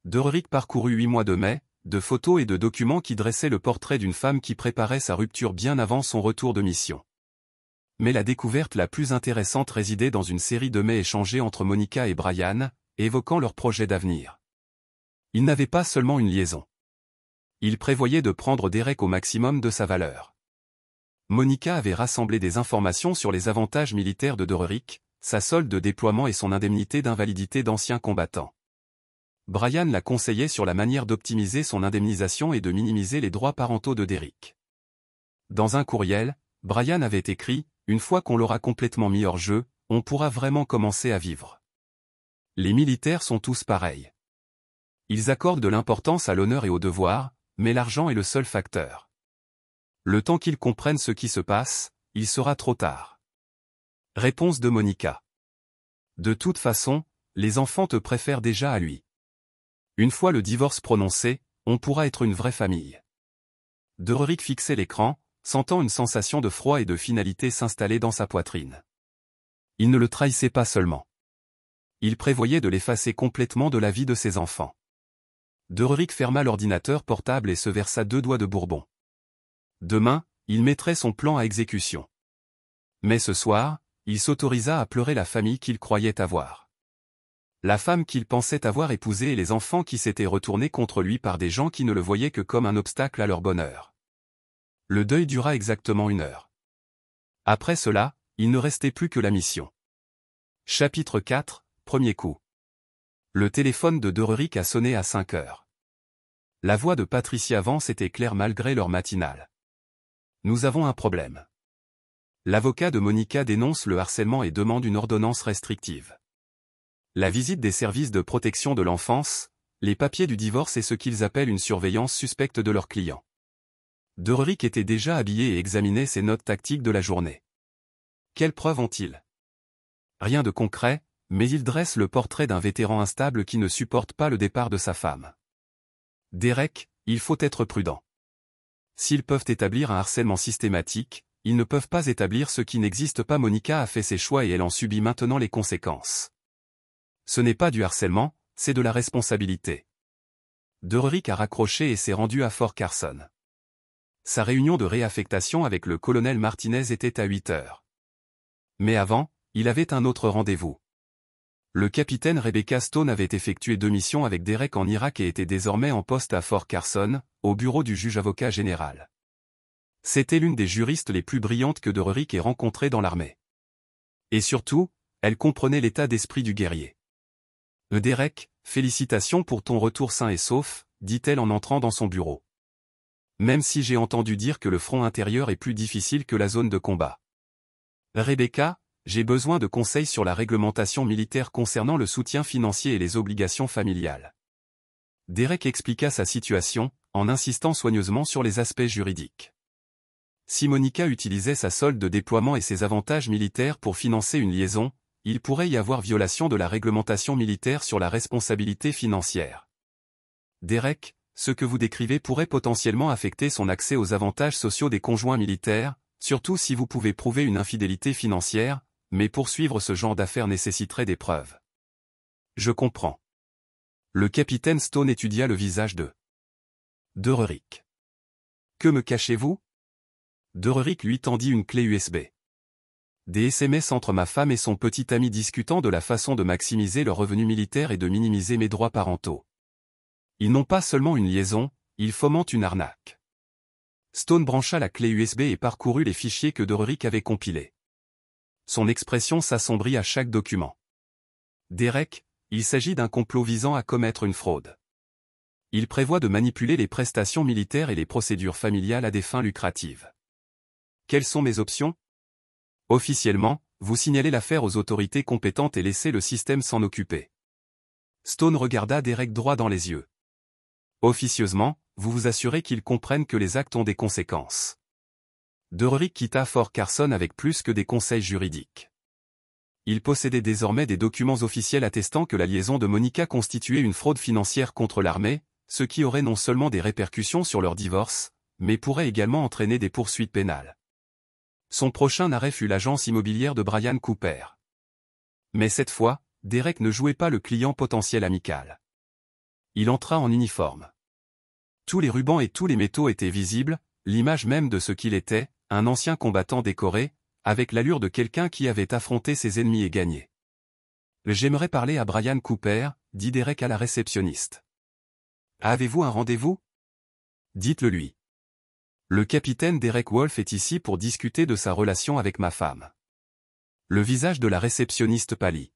Dererik parcourut 8 mois de photos et de documents qui dressaient le portrait d'une femme qui préparait sa rupture bien avant son retour de mission. Mais la découverte la plus intéressante résidait dans une série de mails échangés entre Monica et Brian, évoquant leur projet d'avenir. Ils n'avaient pas seulement une liaison. Ils prévoyaient de prendre Derek au maximum de sa valeur. Monica avait rassemblé des informations sur les avantages militaires de Dererik, sa solde de déploiement et son indemnité d'invalidité d'anciens combattants. Brian la conseillait sur la manière d'optimiser son indemnisation et de minimiser les droits parentaux de Derek. Dans un courriel, Brian avait écrit « Une fois qu'on l'aura complètement mis hors jeu, on pourra vraiment commencer à vivre. Les militaires sont tous pareils. Ils accordent de l'importance à l'honneur et au devoir, mais l'argent est le seul facteur. Le temps qu'ils comprennent ce qui se passe, il sera trop tard. » Réponse de Monica. De toute façon, les enfants te préfèrent déjà à lui. Une fois le divorce prononcé, on pourra être une vraie famille. Dererik fixait l'écran, sentant une sensation de froid et de finalité s'installer dans sa poitrine. Il ne le trahissait pas seulement. Il prévoyait de l'effacer complètement de la vie de ses enfants. Dererik ferma l'ordinateur portable et se versa 2 doigts de bourbon. Demain, il mettrait son plan à exécution. Mais ce soir, il s'autorisa à pleurer la famille qu'il croyait avoir. La femme qu'il pensait avoir épousée et les enfants qui s'étaient retournés contre lui par des gens qui ne le voyaient que comme un obstacle à leur bonheur. Le deuil dura exactement 1 heure. Après cela, il ne restait plus que la mission. Chapitre 4, premier coup. Le téléphone de Dererik a sonné à 5 heures. La voix de Patricia Vance était claire malgré l'heure matinale. Nous avons un problème. L'avocat de Monica dénonce le harcèlement et demande une ordonnance restrictive. La visite des services de protection de l'enfance, les papiers du divorce et ce qu'ils appellent une surveillance suspecte de leurs clients. Dererik était déjà habillé et examinait ses notes tactiques de la journée. Quelles preuves ont-ils? Rien de concret, mais ils dressent le portrait d'un vétéran instable qui ne supporte pas le départ de sa femme. Derek, il faut être prudent. S'ils peuvent établir un harcèlement systématique, ils ne peuvent pas établir ce qui n'existe pas. Monica a fait ses choix et elle en subit maintenant les conséquences. Ce n'est pas du harcèlement, c'est de la responsabilité. Dererik a raccroché et s'est rendu à Fort Carson. Sa réunion de réaffectation avec le colonel Martinez était à 8 heures. Mais avant, il avait un autre rendez-vous. Le capitaine Rebecca Stone avait effectué 2 missions avec Derek en Irak et était désormais en poste à Fort Carson, au bureau du juge-avocat général. C'était l'une des juristes les plus brillantes que Dererik ait rencontrées dans l'armée. Et surtout, elle comprenait l'état d'esprit du guerrier. « Derek, félicitations pour ton retour sain et sauf », dit-elle en entrant dans son bureau. Même si j'ai entendu dire que le front intérieur est plus difficile que la zone de combat. Rebecca, j'ai besoin de conseils sur la réglementation militaire concernant le soutien financier et les obligations familiales. Derek expliqua sa situation, en insistant soigneusement sur les aspects juridiques. Si Monica utilisait sa solde de déploiement et ses avantages militaires pour financer une liaison, il pourrait y avoir violation de la réglementation militaire sur la responsabilité financière. Derek, ce que vous décrivez pourrait potentiellement affecter son accès aux avantages sociaux des conjoints militaires, surtout si vous pouvez prouver une infidélité financière, mais poursuivre ce genre d'affaires nécessiterait des preuves. Je comprends. Le capitaine Stone étudia le visage de Dererik. Que me cachez-vous? Dererik lui tendit une clé USB. Des SMS entre ma femme et son petit ami discutant de la façon de maximiser leurs revenus militaires et de minimiser mes droits parentaux. Ils n'ont pas seulement une liaison, ils fomentent une arnaque. Stone brancha la clé USB et parcourut les fichiers que Dererik avait compilés. Son expression s'assombrit à chaque document. Derek, il s'agit d'un complot visant à commettre une fraude. Il prévoit de manipuler les prestations militaires et les procédures familiales à des fins lucratives. Quelles sont mes options? Officiellement, vous signalez l'affaire aux autorités compétentes et laissez le système s'en occuper. Stone regarda Derek droit dans les yeux. Officieusement, vous vous assurez qu'ils comprennent que les actes ont des conséquences. Dererik quitta Fort Carson avec plus que des conseils juridiques. il possédait désormais des documents officiels attestant que la liaison de Monica constituait une fraude financière contre l'armée, ce qui aurait non seulement des répercussions sur leur divorce, mais pourrait également entraîner des poursuites pénales. Son prochain arrêt fut l'agence immobilière de Brian Cooper. Mais cette fois, Derek ne jouait pas le client potentiel amical. Il entra en uniforme. Tous les rubans et tous les métaux étaient visibles, l'image même de ce qu'il était, un ancien combattant décoré, avec l'allure de quelqu'un qui avait affronté ses ennemis et gagné. « J'aimerais parler à Brian Cooper », dit Derek à la réceptionniste. « Avez-vous un rendez-vous ? Dites-le lui. Le capitaine Derek Wolfe est ici pour discuter de sa relation avec ma femme. » Le visage de la réceptionniste pâlit.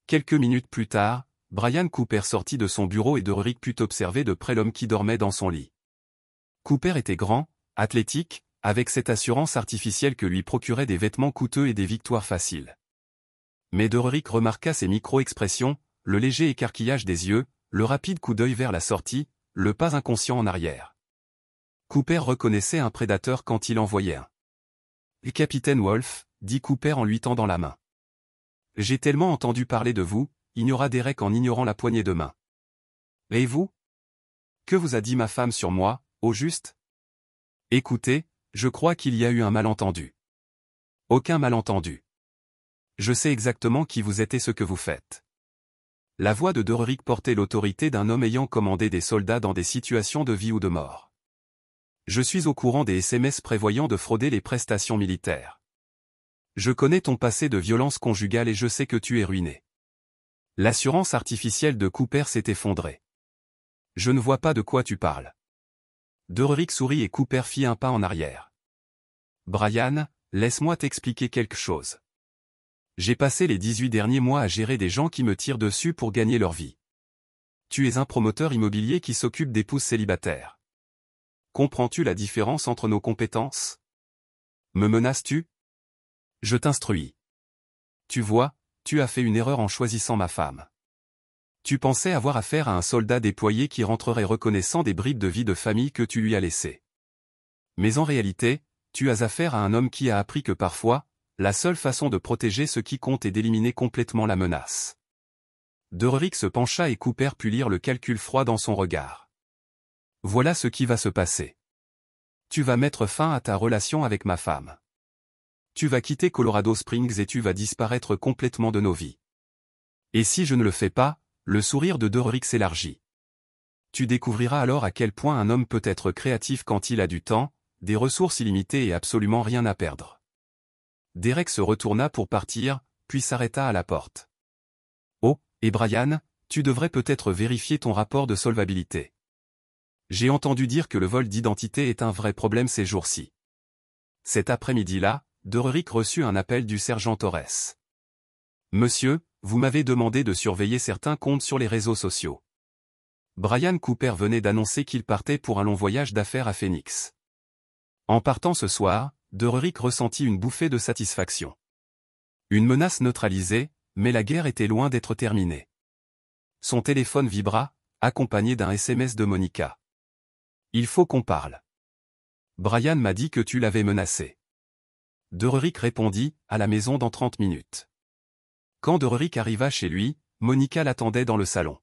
Quelques minutes plus tard, Brian Cooper sortit de son bureau et Derek put observer de près l'homme qui dormait dans son lit. Cooper était grand, athlétique, avec cette assurance artificielle que lui procuraient des vêtements coûteux et des victoires faciles. Mais Derek remarqua ses micro-expressions, le léger écarquillage des yeux, le rapide coup d'œil vers la sortie, le pas inconscient en arrière. Cooper reconnaissait un prédateur quand il en voyait un. « Et capitaine Wolfe », dit Cooper en lui tendant la main. « J'ai tellement entendu parler de vous », ignora Derek en ignorant la poignée de main. « Et vous ? Que vous a dit ma femme sur moi, au juste ? Écoutez, je crois qu'il y a eu un malentendu. » « Aucun malentendu. Je sais exactement qui vous êtes et ce que vous faites. » La voix de Derek portait l'autorité d'un homme ayant commandé des soldats dans des situations de vie ou de mort. « Je suis au courant des SMS prévoyant de frauder les prestations militaires. Je connais ton passé de violence conjugale et je sais que tu es ruiné. » L'assurance artificielle de Cooper s'est effondrée. « Je ne vois pas de quoi tu parles. » Derek sourit et Cooper fit un pas en arrière. « Brian, laisse-moi t'expliquer quelque chose. J'ai passé les 18 derniers mois à gérer des gens qui me tirent dessus pour gagner leur vie. Tu es un promoteur immobilier qui s'occupe d'épouses célibataires. Comprends-tu la différence entre nos compétences ? Me menaces-tu ? Je t'instruis. Tu vois, tu as fait une erreur en choisissant ma femme. Tu pensais avoir affaire à un soldat déployé qui rentrerait reconnaissant des bribes de vie de famille que tu lui as laissées. Mais en réalité, tu as affaire à un homme qui a appris que parfois, la seule façon de protéger ce qui compte est d'éliminer complètement la menace. Derek se pencha et Cooper put lire le calcul froid dans son regard. Voilà ce qui va se passer. Tu vas mettre fin à ta relation avec ma femme. Tu vas quitter Colorado Springs et tu vas disparaître complètement de nos vies. Et si je ne le fais pas, le sourire de Derek s'élargit. Tu découvriras alors à quel point un homme peut être créatif quand il a du temps, des ressources illimitées et absolument rien à perdre. Derek se retourna pour partir, puis s'arrêta à la porte. Oh, et Brian, tu devrais peut-être vérifier ton rapport de solvabilité. J'ai entendu dire que le vol d'identité est un vrai problème ces jours-ci. Cet après-midi-là, Derek reçut un appel du sergent Torres. Monsieur, vous m'avez demandé de surveiller certains comptes sur les réseaux sociaux. Brian Cooper venait d'annoncer qu'il partait pour un long voyage d'affaires à Phoenix. En partant ce soir, Derek ressentit une bouffée de satisfaction. Une menace neutralisée, mais la guerre était loin d'être terminée. Son téléphone vibra, accompagné d'un SMS de Monica. « Il faut qu'on parle. Brian m'a dit que tu l'avais menacé. » Derek répondit, à la maison dans 30 minutes. Quand Derek arriva chez lui, Monica l'attendait dans le salon.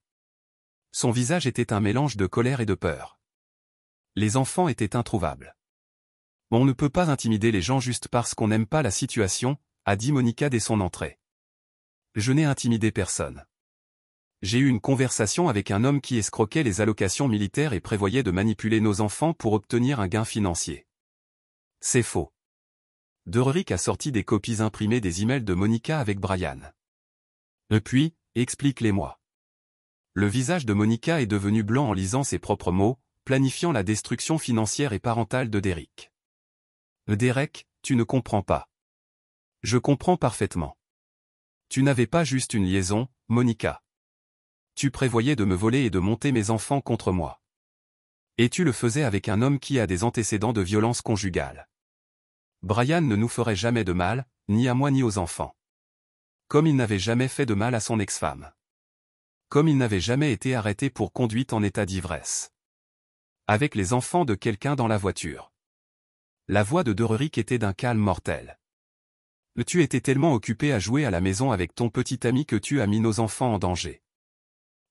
Son visage était un mélange de colère et de peur. Les enfants étaient introuvables. « On ne peut pas intimider les gens juste parce qu'on n'aime pas la situation », a dit Monica dès son entrée. « Je n'ai intimidé personne. J'ai eu une conversation avec un homme qui escroquait les allocations militaires et prévoyait de manipuler nos enfants pour obtenir un gain financier. C'est faux. » Derek a sorti des copies imprimées des emails de Monica avec Brian. « Puis, explique-les-moi. » Le visage de Monica est devenu blanc en lisant ses propres mots, planifiant la destruction financière et parentale de Derek. « Derek, tu ne comprends pas. » « Je comprends parfaitement. Tu n'avais pas juste une liaison, Monica. Tu prévoyais de me voler et de monter mes enfants contre moi. Et tu le faisais avec un homme qui a des antécédents de violence conjugale. Brian ne nous ferait jamais de mal, ni à moi ni aux enfants. Comme il n'avait jamais fait de mal à son ex-femme. Comme il n'avait jamais été arrêté pour conduite en état d'ivresse. Avec les enfants de quelqu'un dans la voiture. » La voix de Derek était d'un calme mortel. « Tu étais tellement occupé à jouer à la maison avec ton petit ami que tu as mis nos enfants en danger.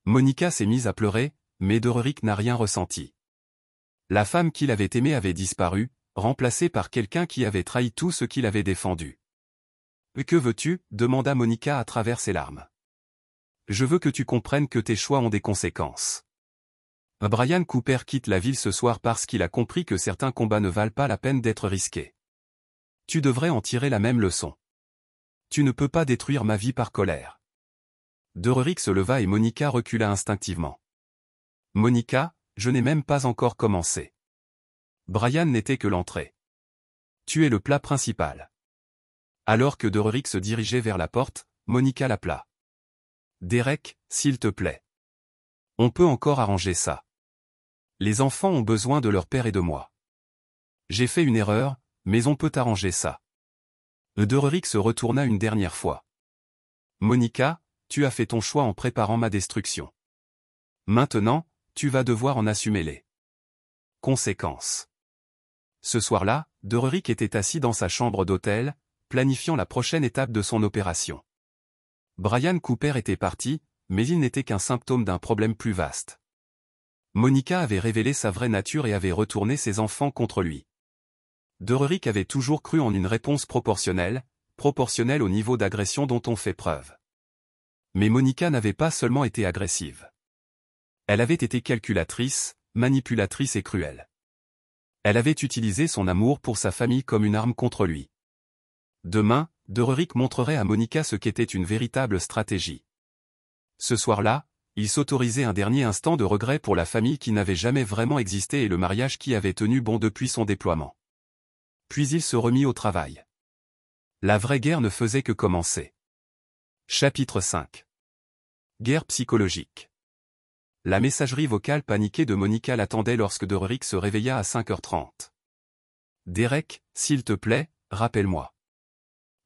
Monica s'est mise à pleurer, mais Dororik n'a rien ressenti. La femme qu'il avait aimée avait disparu, remplacée par quelqu'un qui avait trahi tout ce qu'il avait défendu. « Que veux-tu » demanda Monica à travers ses larmes. « Je veux que tu comprennes que tes choix ont des conséquences. Brian Cooper quitte la ville ce soir parce qu'il a compris que certains combats ne valent pas la peine d'être risqués. Tu devrais en tirer la même leçon. Tu ne peux pas détruire ma vie par colère. » Dororik se leva et Monica recula instinctivement. « Monica, je n'ai même pas encore commencé. Brian n'était que l'entrée. Tu es le plat principal. » Alors que Dororik se dirigeait vers la porte, Monica l'appela. « Derek, s'il te plaît. On peut encore arranger ça. Les enfants ont besoin de leur père et de moi. J'ai fait une erreur, mais on peut arranger ça. » Dororik se retourna une dernière fois. « Monica, tu as fait ton choix en préparant ma destruction. Maintenant, tu vas devoir en assumer les conséquences. » Ce soir-là, Dororik était assis dans sa chambre d'hôtel, planifiant la prochaine étape de son opération. Brian Cooper était parti, mais il n'était qu'un symptôme d'un problème plus vaste. Monica avait révélé sa vraie nature et avait retourné ses enfants contre lui. Dororik avait toujours cru en une réponse proportionnelle au niveau d'agression dont on fait preuve. Mais Monica n'avait pas seulement été agressive. Elle avait été calculatrice, manipulatrice et cruelle. Elle avait utilisé son amour pour sa famille comme une arme contre lui. Demain, Dororik montrerait à Monica ce qu'était une véritable stratégie. Ce soir-là, il s'autorisait un dernier instant de regret pour la famille qui n'avait jamais vraiment existé et le mariage qui avait tenu bon depuis son déploiement. Puis il se remit au travail. La vraie guerre ne faisait que commencer. Chapitre 5. Guerre psychologique. La messagerie vocale paniquée de Monica l'attendait lorsque Dororik se réveilla à 5h30. « Derek, s'il te plaît, rappelle-moi.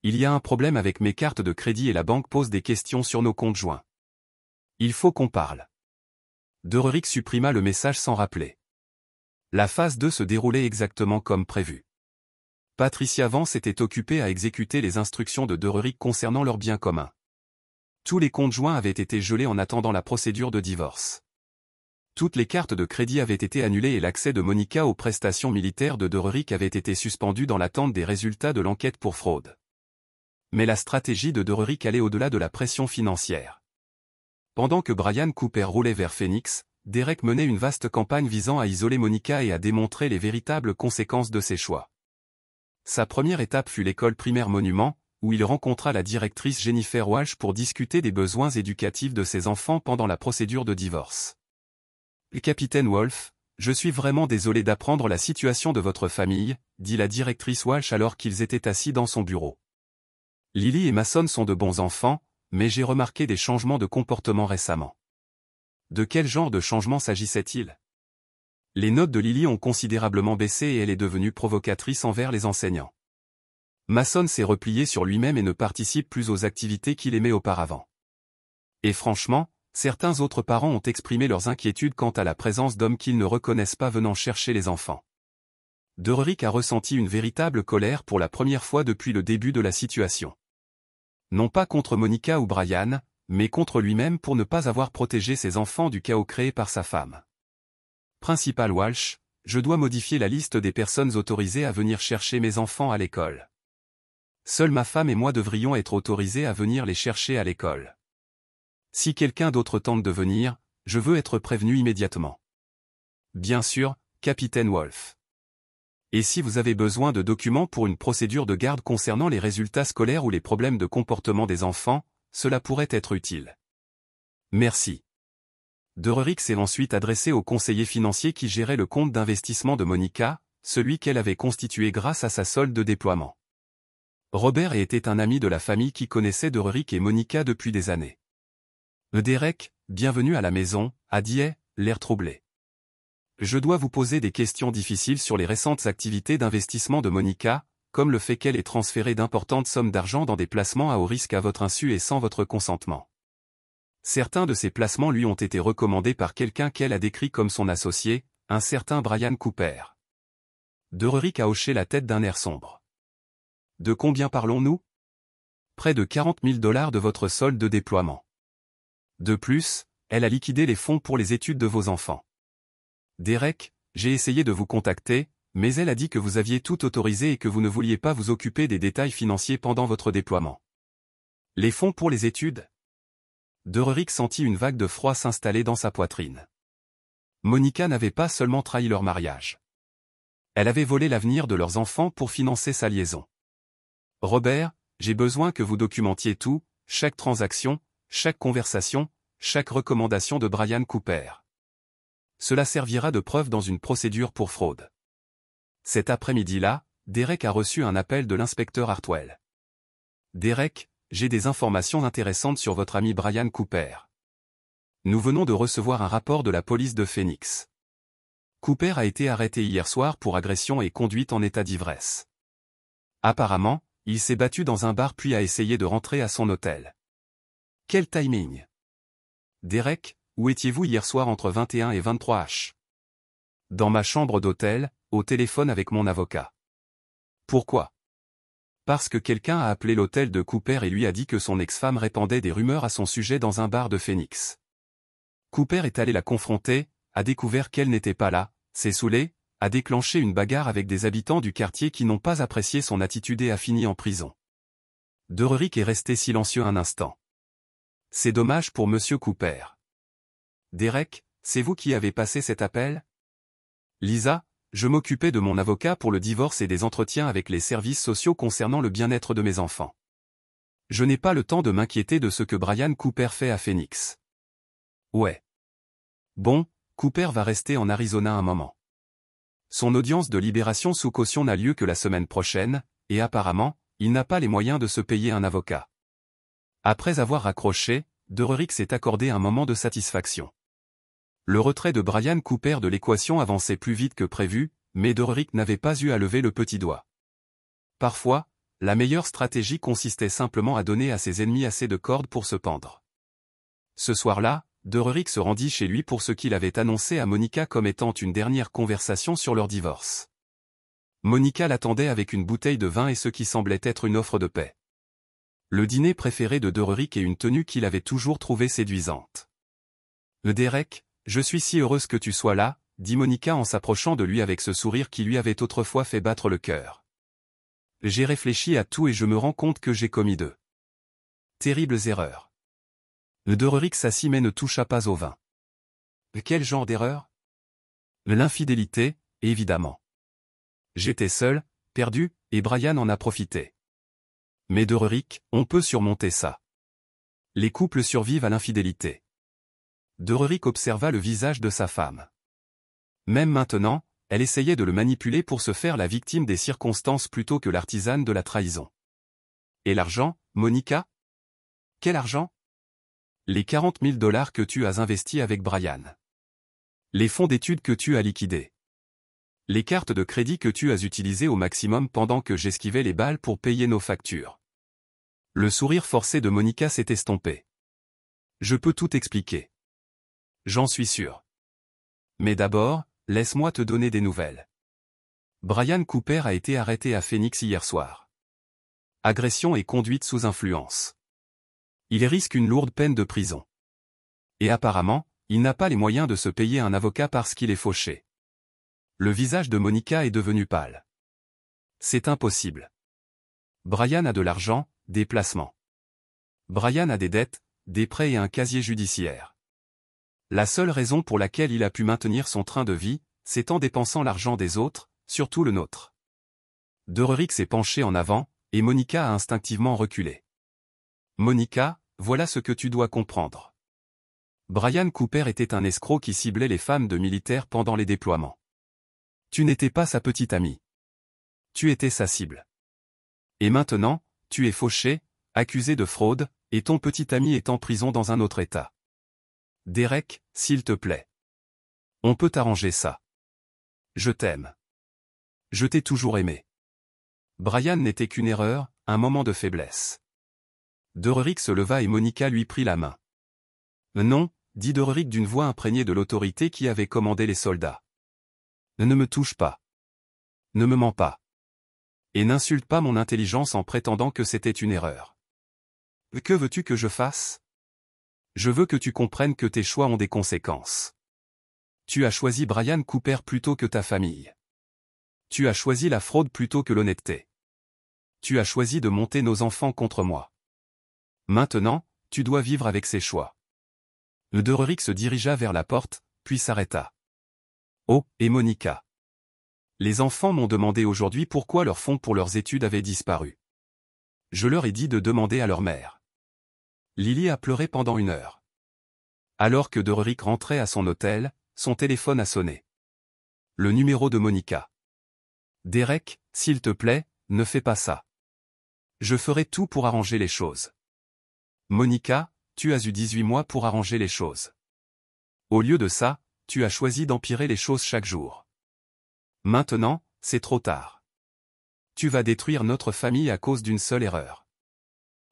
Il y a un problème avec mes cartes de crédit et la banque pose des questions sur nos comptes joints. Il faut qu'on parle. » Dororik supprima le message sans rappeler. La phase 2 se déroulait exactement comme prévu. Patricia Vance était occupée à exécuter les instructions de Dororik concernant leurs biens communs. Tous les comptes joints avaient été gelés en attendant la procédure de divorce. Toutes les cartes de crédit avaient été annulées et l'accès de Monica aux prestations militaires de Dororik avait été suspendu dans l'attente des résultats de l'enquête pour fraude. Mais la stratégie de Dororik allait au-delà de la pression financière. Pendant que Brian Cooper roulait vers Phoenix, Derek menait une vaste campagne visant à isoler Monica et à démontrer les véritables conséquences de ses choix. Sa première étape fut l'école primaire Monument, où il rencontra la directrice Jennifer Walsh pour discuter des besoins éducatifs de ses enfants pendant la procédure de divorce. « Capitaine Wolf, je suis vraiment désolé d'apprendre la situation de votre famille, » dit la directrice Walsh alors qu'ils étaient assis dans son bureau. « Lily et Mason sont de bons enfants, mais j'ai remarqué des changements de comportement récemment. » De quel genre de changement s'agissait-il? Les notes de Lily ont considérablement baissé et elle est devenue provocatrice envers les enseignants. Mason s'est replié sur lui-même et ne participe plus aux activités qu'il aimait auparavant. Et franchement, certains autres parents ont exprimé leurs inquiétudes quant à la présence d'hommes qu'ils ne reconnaissent pas venant chercher les enfants. Dororik a ressenti une véritable colère pour la première fois depuis le début de la situation. Non pas contre Monica ou Brian, mais contre lui-même pour ne pas avoir protégé ses enfants du chaos créé par sa femme. Principal Walsh, je dois modifier la liste des personnes autorisées à venir chercher mes enfants à l'école. Seule ma femme et moi devrions être autorisés à venir les chercher à l'école. Si quelqu'un d'autre tente de venir, je veux être prévenu immédiatement. Bien sûr, Capitaine Wolf. Et si vous avez besoin de documents pour une procédure de garde concernant les résultats scolaires ou les problèmes de comportement des enfants, cela pourrait être utile. Merci. Dororik s'est ensuite adressé au conseiller financier qui gérait le compte d'investissement de Monica, celui qu'elle avait constitué grâce à sa solde de déploiement. Robert était un ami de la famille qui connaissait Dororik et Monica depuis des années. « Derek, bienvenue à la maison » a dit, l'air troublé. « Je dois vous poser des questions difficiles sur les récentes activités d'investissement de Monica, comme le fait qu'elle ait transféré d'importantes sommes d'argent dans des placements à haut risque à votre insu et sans votre consentement. Certains de ces placements lui ont été recommandés par quelqu'un qu'elle a décrit comme son associé, un certain Brian Cooper. » Dororik a hoché la tête d'un air sombre. « De combien parlons-nous ? près de 40 000 $ de votre solde de déploiement. De plus, elle a liquidé les fonds pour les études de vos enfants. Derek, j'ai essayé de vous contacter, mais elle a dit que vous aviez tout autorisé et que vous ne vouliez pas vous occuper des détails financiers pendant votre déploiement. Les fonds pour les études? Derek sentit une vague de froid s'installer dans sa poitrine. Monica n'avait pas seulement trahi leur mariage. Elle avait volé l'avenir de leurs enfants pour financer sa liaison. Robert, j'ai besoin que vous documentiez tout, chaque transaction, chaque conversation, chaque recommandation de Brian Cooper. Cela servira de preuve dans une procédure pour fraude. Cet après-midi-là, Derek a reçu un appel de l'inspecteur Hartwell. Derek, j'ai des informations intéressantes sur votre ami Brian Cooper. Nous venons de recevoir un rapport de la police de Phoenix. Cooper a été arrêté hier soir pour agression et conduite en état d'ivresse. Apparemment, il s'est battu dans un bar puis a essayé de rentrer à son hôtel. Quel timing! Derek, où étiez-vous hier soir entre 21 et 23 h? Dans ma chambre d'hôtel, au téléphone avec mon avocat. Pourquoi? Parce que quelqu'un a appelé l'hôtel de Cooper et lui a dit que son ex-femme répandait des rumeurs à son sujet dans un bar de Phoenix. Cooper est allé la confronter, a découvert qu'elle n'était pas là, s'est saoulé, a déclenché une bagarre avec des habitants du quartier qui n'ont pas apprécié son attitude et a fini en prison. Derek est resté silencieux un instant. C'est dommage pour Monsieur Cooper. Derek, c'est vous qui avez passé cet appel? Lisa, je m'occupais de mon avocat pour le divorce et des entretiens avec les services sociaux concernant le bien-être de mes enfants. Je n'ai pas le temps de m'inquiéter de ce que Brian Cooper fait à Phoenix. Ouais. Bon, Cooper va rester en Arizona un moment. Son audience de libération sous caution n'a lieu que la semaine prochaine, et apparemment, il n'a pas les moyens de se payer un avocat. Après avoir raccroché, Derek s'est accordé un moment de satisfaction. Le retrait de Brian Cooper de l'équation avançait plus vite que prévu, mais Derek n'avait pas eu à lever le petit doigt. Parfois, la meilleure stratégie consistait simplement à donner à ses ennemis assez de cordes pour se pendre. Ce soir-là, Derek se rendit chez lui pour ce qu'il avait annoncé à Monica comme étant une dernière conversation sur leur divorce. Monica l'attendait avec une bouteille de vin et ce qui semblait être une offre de paix. Le dîner préféré de Derek et une tenue qu'il avait toujours trouvée séduisante. Derek, je suis si heureuse que tu sois là, dit Monica en s'approchant de lui avec ce sourire qui lui avait autrefois fait battre le cœur. J'ai réfléchi à tout et je me rends compte que j'ai commis de terribles erreurs. Derek s'assit mais ne toucha pas au vin. Quel genre d'erreur? L'infidélité, évidemment. J'étais seul, perdu, et Brian en a profité. Mais Derek, on peut surmonter ça. Les couples survivent à l'infidélité. Derek observa le visage de sa femme. Même maintenant, elle essayait de le manipuler pour se faire la victime des circonstances plutôt que l'artisane de la trahison. Et l'argent, Monica? Quel argent? Les 40 000 $ que tu as investis avec Brian. Les fonds d'études que tu as liquidés. Les cartes de crédit que tu as utilisées au maximum pendant que j'esquivais les balles pour payer nos factures. Le sourire forcé de Monica s'est estompé. Je peux tout expliquer. J'en suis sûr. Mais d'abord, laisse-moi te donner des nouvelles. Brian Cooper a été arrêté à Phoenix hier soir. Agression et conduite sous influence. Il risque une lourde peine de prison. Et apparemment, il n'a pas les moyens de se payer un avocat parce qu'il est fauché. Le visage de Monica est devenu pâle. C'est impossible. Brian a de l'argent, des placements. Brian a des dettes, des prêts et un casier judiciaire. La seule raison pour laquelle il a pu maintenir son train de vie, c'est en dépensant l'argent des autres, surtout le nôtre. Derek s'est penché en avant, et Monica a instinctivement reculé. Monica, voilà ce que tu dois comprendre. Brian Cooper était un escroc qui ciblait les femmes de militaires pendant les déploiements. Tu n'étais pas sa petite amie. Tu étais sa cible. Et maintenant, tu es fauché, accusé de fraude, et ton petit ami est en prison dans un autre État. Derek, s'il te plaît. On peut arranger ça. Je t'aime. Je t'ai toujours aimé. Brian n'était qu'une erreur, un moment de faiblesse. Derek se leva et Monica lui prit la main. Non, dit Derek d'une voix imprégnée de l'autorité qui avait commandé les soldats. Ne me touche pas. Ne me mens pas. Et n'insulte pas mon intelligence en prétendant que c'était une erreur. Que veux-tu que je fasse? Je veux que tu comprennes que tes choix ont des conséquences. Tu as choisi Brian Cooper plutôt que ta famille. Tu as choisi la fraude plutôt que l'honnêteté. Tu as choisi de monter nos enfants contre moi. Maintenant, tu dois vivre avec ces choix. Derick se dirigea vers la porte, puis s'arrêta. Oh, et Monica. Les enfants m'ont demandé aujourd'hui pourquoi leurs fonds pour leurs études avaient disparu. Je leur ai dit de demander à leur mère. Lily a pleuré pendant 1 heure. Alors que Derick rentrait à son hôtel, son téléphone a sonné. Le numéro de Monica. Derek, s'il te plaît, ne fais pas ça. Je ferai tout pour arranger les choses. Monica, tu as eu 18 mois pour arranger les choses. Au lieu de ça, tu as choisi d'empirer les choses chaque jour. Maintenant, c'est trop tard. Tu vas détruire notre famille à cause d'une seule erreur.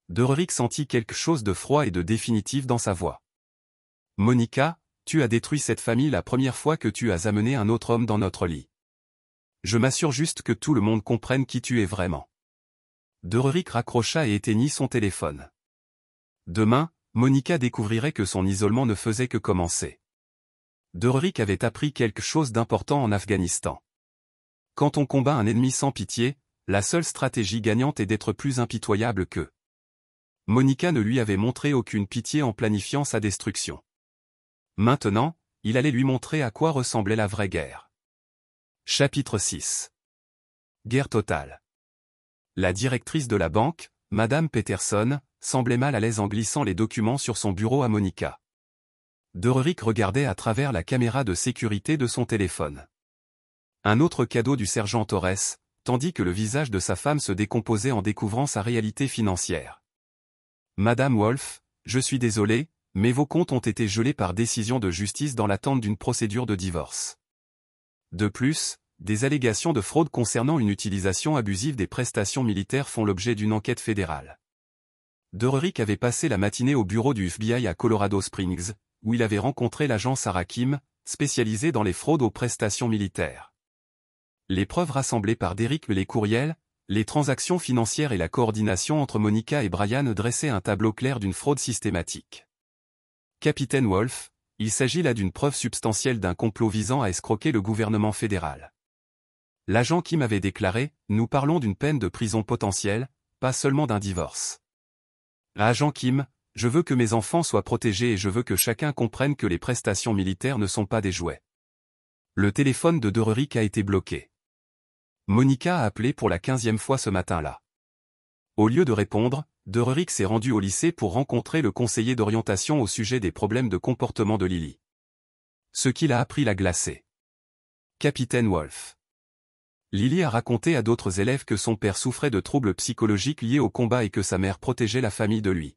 Derick sentit quelque chose de froid et de définitif dans sa voix. Monica, tu as détruit cette famille la première fois que tu as amené un autre homme dans notre lit. Je m'assure juste que tout le monde comprenne qui tu es vraiment. Derick raccrocha et éteignit son téléphone. Demain, Monica découvrirait que son isolement ne faisait que commencer. Derick avait appris quelque chose d'important en Afghanistan. Quand on combat un ennemi sans pitié, la seule stratégie gagnante est d'être plus impitoyable qu'eux. Monica ne lui avait montré aucune pitié en planifiant sa destruction. Maintenant, il allait lui montrer à quoi ressemblait la vraie guerre. Chapitre 6. Guerre totale. La directrice de la banque, Madame Peterson, semblait mal à l'aise en glissant les documents sur son bureau à Monica. Derick regardait à travers la caméra de sécurité de son téléphone. Un autre cadeau du sergent Torres, tandis que le visage de sa femme se décomposait en découvrant sa réalité financière. Madame Wolf, je suis désolé, mais vos comptes ont été gelés par décision de justice dans l'attente d'une procédure de divorce. De plus, des allégations de fraude concernant une utilisation abusive des prestations militaires font l'objet d'une enquête fédérale. Derick avait passé la matinée au bureau du FBI à Colorado Springs, où il avait rencontré l'agent Sarah Kim, spécialisée dans les fraudes aux prestations militaires. Les preuves rassemblées par Derek, les courriels, les transactions financières et la coordination entre Monica et Brian dressaient un tableau clair d'une fraude systématique. Capitaine Wolf, il s'agit là d'une preuve substantielle d'un complot visant à escroquer le gouvernement fédéral. L'agent Kim avait déclaré, nous parlons d'une peine de prison potentielle, pas seulement d'un divorce. Agent Kim, je veux que mes enfants soient protégés et je veux que chacun comprenne que les prestations militaires ne sont pas des jouets. Le téléphone de Derick a été bloqué. Monica a appelé pour la 15e fois ce matin-là. Au lieu de répondre, Derick s'est rendu au lycée pour rencontrer le conseiller d'orientation au sujet des problèmes de comportement de Lily. Ce qu'il a appris l'a glacé. Capitaine Wolf. Lily a raconté à d'autres élèves que son père souffrait de troubles psychologiques liés au combat et que sa mère protégeait la famille de lui.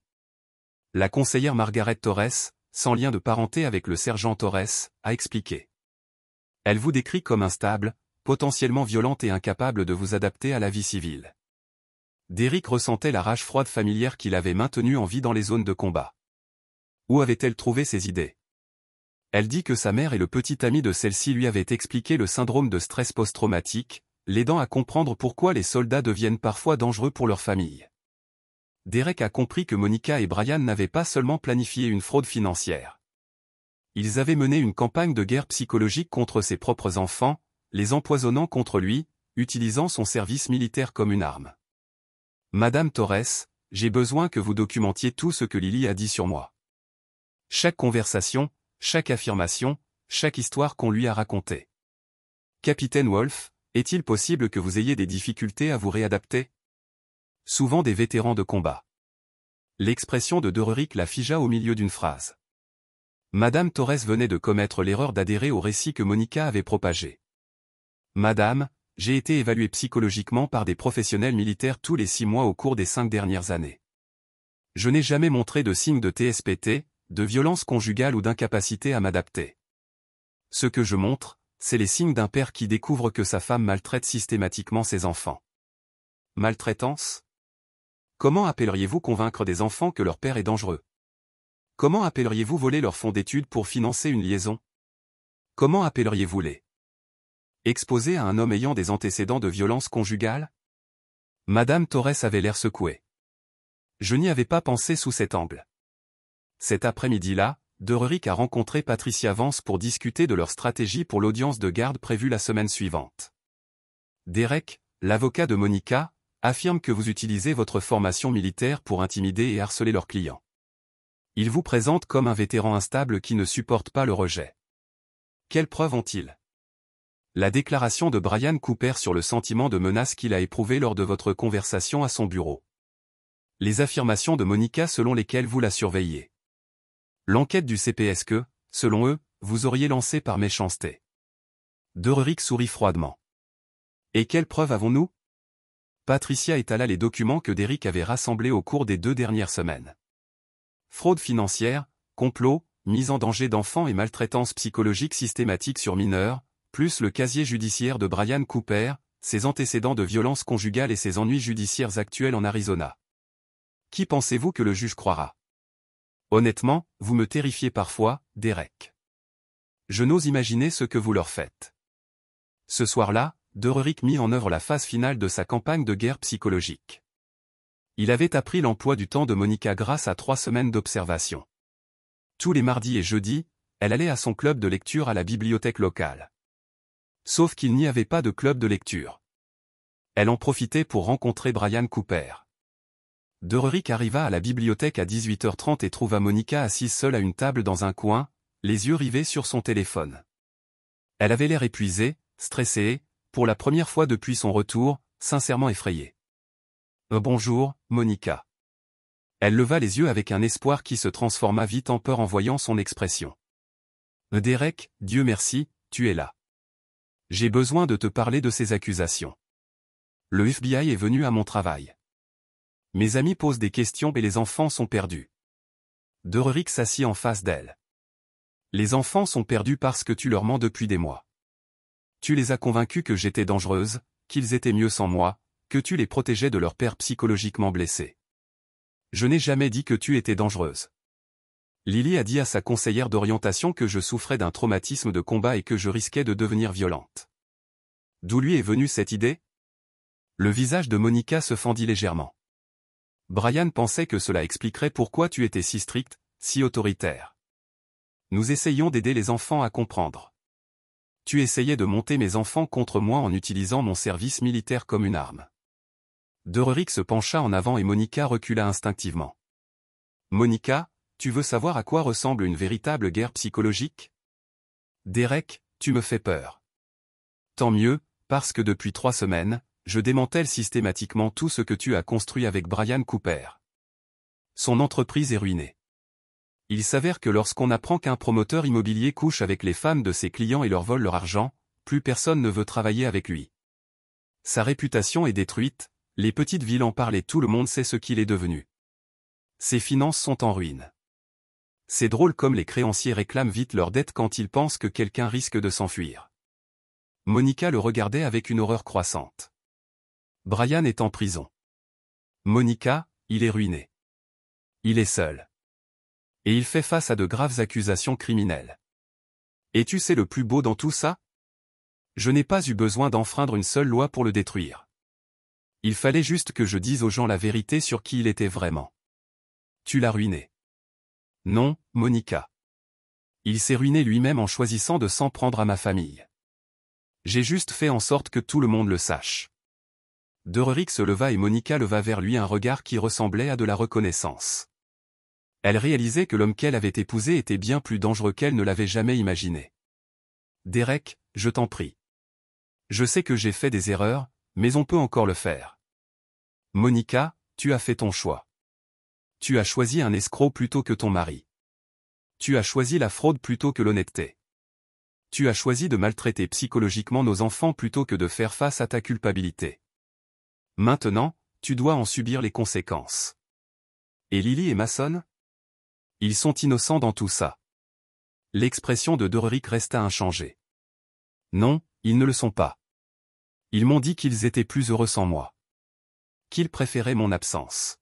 La conseillère Margaret Torres, sans lien de parenté avec le sergent Torres, a expliqué. Elle vous décrit comme instable, potentiellement violente et incapable de vous adapter à la vie civile. Derek ressentait la rage froide familière qui l'avait maintenue en vie dans les zones de combat. Où avait-elle trouvé ces idées? Elle dit que sa mère et le petit ami de celle-ci lui avaient expliqué le syndrome de stress post-traumatique, l'aidant à comprendre pourquoi les soldats deviennent parfois dangereux pour leur famille. Derek a compris que Monica et Brian n'avaient pas seulement planifié une fraude financière. Ils avaient mené une campagne de guerre psychologique contre ses propres enfants, les empoisonnant contre lui, utilisant son service militaire comme une arme. Madame Torres, j'ai besoin que vous documentiez tout ce que Lily a dit sur moi. Chaque conversation, chaque affirmation, chaque histoire qu'on lui a racontée. Capitaine Wolf, est-il possible que vous ayez des difficultés à vous réadapter? Souvent des vétérans de combat. L'expression de Derick la figea au milieu d'une phrase. Madame Torres venait de commettre l'erreur d'adhérer au récit que Monica avait propagé. Madame, j'ai été évalué psychologiquement par des professionnels militaires tous les 6 mois au cours des 5 dernières années. Je n'ai jamais montré de signes de TSPT, de violence conjugale ou d'incapacité à m'adapter. Ce que je montre, c'est les signes d'un père qui découvre que sa femme maltraite systématiquement ses enfants. Maltraitance? Comment appelleriez-vous convaincre des enfants que leur père est dangereux? Comment appelleriez-vous voler leur fonds d'études pour financer une liaison? Comment appelleriez-vous les exposer à un homme ayant des antécédents de violence conjugale? Madame Torres avait l'air secouée. Je n'y avais pas pensé sous cet angle. Cet après-midi-là, Derrick a rencontré Patricia Vance pour discuter de leur stratégie pour l'audience de garde prévue la semaine suivante. Derek, l'avocat de Monica, affirme que vous utilisez votre formation militaire pour intimider et harceler leurs clients. Il vous présente comme un vétéran instable qui ne supporte pas le rejet. Quelles preuves ont-ils? La déclaration de Brian Cooper sur le sentiment de menace qu'il a éprouvé lors de votre conversation à son bureau. Les affirmations de Monica selon lesquelles vous la surveillez. L'enquête du CPS que, selon eux, vous auriez lancée par méchanceté. Derrick sourit froidement. Et quelles preuves avons-nous? Patricia étala les documents que Derrick avait rassemblés au cours des 2 dernières semaines. Fraude financière, complot, mise en danger d'enfants et maltraitance psychologique systématique sur mineurs, plus le casier judiciaire de Brian Cooper, ses antécédents de violence conjugale et ses ennuis judiciaires actuels en Arizona. Qui pensez-vous que le juge croira? Honnêtement, vous me terrifiez parfois, Derek. Je n'ose imaginer ce que vous leur faites. Ce soir-là, Derrick mit en œuvre la phase finale de sa campagne de guerre psychologique. Il avait appris l'emploi du temps de Monica grâce à 3 semaines d'observation. Tous les mardis et jeudis, elle allait à son club de lecture à la bibliothèque locale. Sauf qu'il n'y avait pas de club de lecture. Elle en profitait pour rencontrer Brian Cooper. Derrick arriva à la bibliothèque à 18h30 et trouva Monica assise seule à une table dans un coin, les yeux rivés sur son téléphone. Elle avait l'air épuisée, stressée et, pour la première fois depuis son retour, sincèrement effrayée. « Bonjour, Monica. » Elle leva les yeux avec un espoir qui se transforma vite en peur en voyant son expression. « Derek, Dieu merci, tu es là. J'ai besoin de te parler de ces accusations. Le FBI est venu à mon travail. Mes amis posent des questions et les enfants sont perdus. » Derrick s'assit en face d'elle. « Les enfants sont perdus parce que tu leur mens depuis des mois. Tu les as convaincus que j'étais dangereuse, qu'ils étaient mieux sans moi, que tu les protégeais de leur père psychologiquement blessé. Je n'ai jamais dit que tu étais dangereuse. Lily a dit à sa conseillère d'orientation que je souffrais d'un traumatisme de combat et que je risquais de devenir violente. D'où lui est venue cette idée? » Le visage de Monica se fendit légèrement. Brian pensait que cela expliquerait pourquoi tu étais si stricte, si autoritaire. Nous essayions d'aider les enfants à comprendre. Tu essayais de monter mes enfants contre moi en utilisant mon service militaire comme une arme. Derrick se pencha en avant et Monica recula instinctivement. Monica, tu veux savoir à quoi ressemble une véritable guerre psychologique? Derek, tu me fais peur. Tant mieux, parce que depuis 3 semaines, je démantèle systématiquement tout ce que tu as construit avec Brian Cooper. Son entreprise est ruinée. Il s'avère que lorsqu'on apprend qu'un promoteur immobilier couche avec les femmes de ses clients et leur vole leur argent, plus personne ne veut travailler avec lui. Sa réputation est détruite, les petites villes en parlent et tout le monde sait ce qu'il est devenu. Ses finances sont en ruine. C'est drôle comme les créanciers réclament vite leurs dettes quand ils pensent que quelqu'un risque de s'enfuir. Monica le regardait avec une horreur croissante. Brian est en prison. Monica, il est ruiné. Il est seul. Et il fait face à de graves accusations criminelles. Et tu sais le plus beau dans tout ça? Je n'ai pas eu besoin d'enfreindre une seule loi pour le détruire. Il fallait juste que je dise aux gens la vérité sur qui il était vraiment. Tu l'as ruiné. Non, Monica. Il s'est ruiné lui-même en choisissant de s'en prendre à ma famille. J'ai juste fait en sorte que tout le monde le sache. Derrick se leva et Monica leva vers lui un regard qui ressemblait à de la reconnaissance. Elle réalisait que l'homme qu'elle avait épousé était bien plus dangereux qu'elle ne l'avait jamais imaginé. Derek, je t'en prie. Je sais que j'ai fait des erreurs, mais on peut encore le faire. Monica, tu as fait ton choix. Tu as choisi un escroc plutôt que ton mari. Tu as choisi la fraude plutôt que l'honnêteté. Tu as choisi de maltraiter psychologiquement nos enfants plutôt que de faire face à ta culpabilité. Maintenant, tu dois en subir les conséquences. Et Lily et Mason? Ils sont innocents dans tout ça. L'expression de Derrick resta inchangée. Non, ils ne le sont pas. Ils m'ont dit qu'ils étaient plus heureux sans moi. Qu'ils préféraient mon absence.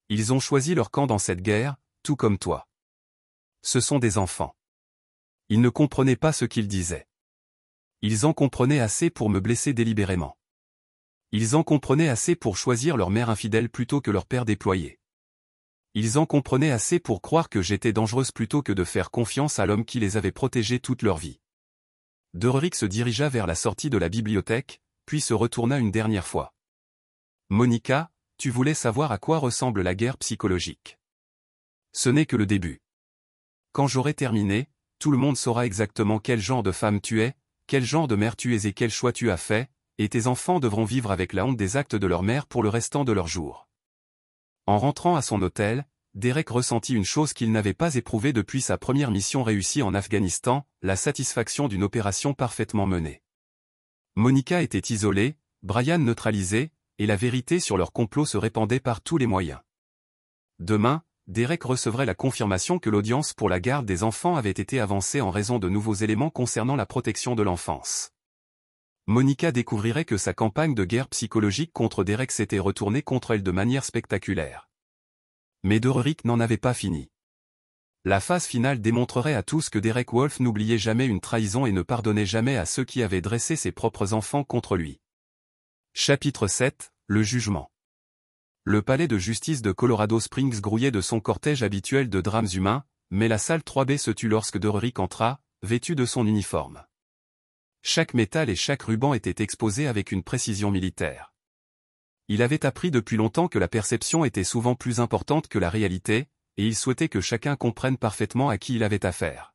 Ils ont choisi leur camp dans cette guerre, tout comme toi. Ce sont des enfants. Ils ne comprenaient pas ce qu'ils disaient. Ils en comprenaient assez pour me blesser délibérément. Ils en comprenaient assez pour choisir leur mère infidèle plutôt que leur père déployé. Ils en comprenaient assez pour croire que j'étais dangereuse plutôt que de faire confiance à l'homme qui les avait protégés toute leur vie. Derrick se dirigea vers la sortie de la bibliothèque, puis se retourna une dernière fois. Monica, tu voulais savoir à quoi ressemble la guerre psychologique. Ce n'est que le début. Quand j'aurai terminé, tout le monde saura exactement quel genre de femme tu es, quel genre de mère tu es et quel choix tu as fait, et tes enfants devront vivre avec la honte des actes de leur mère pour le restant de leurs jours. En rentrant à son hôtel, Derek ressentit une chose qu'il n'avait pas éprouvée depuis sa première mission réussie en Afghanistan, la satisfaction d'une opération parfaitement menée. Monica était isolée, Brian neutralisé, et la vérité sur leur complot se répandait par tous les moyens. Demain, Derek recevrait la confirmation que l'audience pour la garde des enfants avait été avancée en raison de nouveaux éléments concernant la protection de l'enfance. Monica découvrirait que sa campagne de guerre psychologique contre Derek s'était retournée contre elle de manière spectaculaire. Mais Derek n'en avait pas fini. La phase finale démontrerait à tous que Derek Wolfe n'oubliait jamais une trahison et ne pardonnait jamais à ceux qui avaient dressé ses propres enfants contre lui. Chapitre 7, le jugement. Le palais de justice de Colorado Springs grouillait de son cortège habituel de drames humains, mais la salle 3B se tut lorsque Derek entra, vêtu de son uniforme. Chaque métal et chaque ruban était exposé avec une précision militaire. Il avait appris depuis longtemps que la perception était souvent plus importante que la réalité, et il souhaitait que chacun comprenne parfaitement à qui il avait affaire.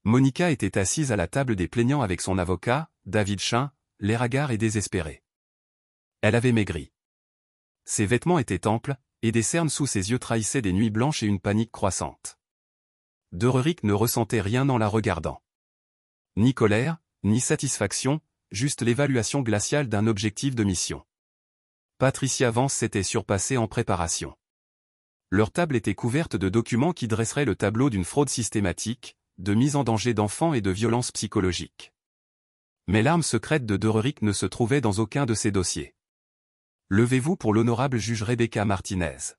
Monica était assise à la table des plaignants avec son avocat, David Shinn, l'air hagard et désespéré. Elle avait maigri. Ses vêtements étaient amples, et des cernes sous ses yeux trahissaient des nuits blanches et une panique croissante. Derek ne ressentait rien en la regardant. Ni colère, ni satisfaction, juste l'évaluation glaciale d'un objectif de mission. Patricia Vance s'était surpassée en préparation. Leur table était couverte de documents qui dresseraient le tableau d'une fraude systématique, de mise en danger d'enfants et de violence psychologique. Mais l'arme secrète de Derek ne se trouvait dans aucun de ces dossiers. Levez-vous pour l'honorable juge Rebecca Martinez.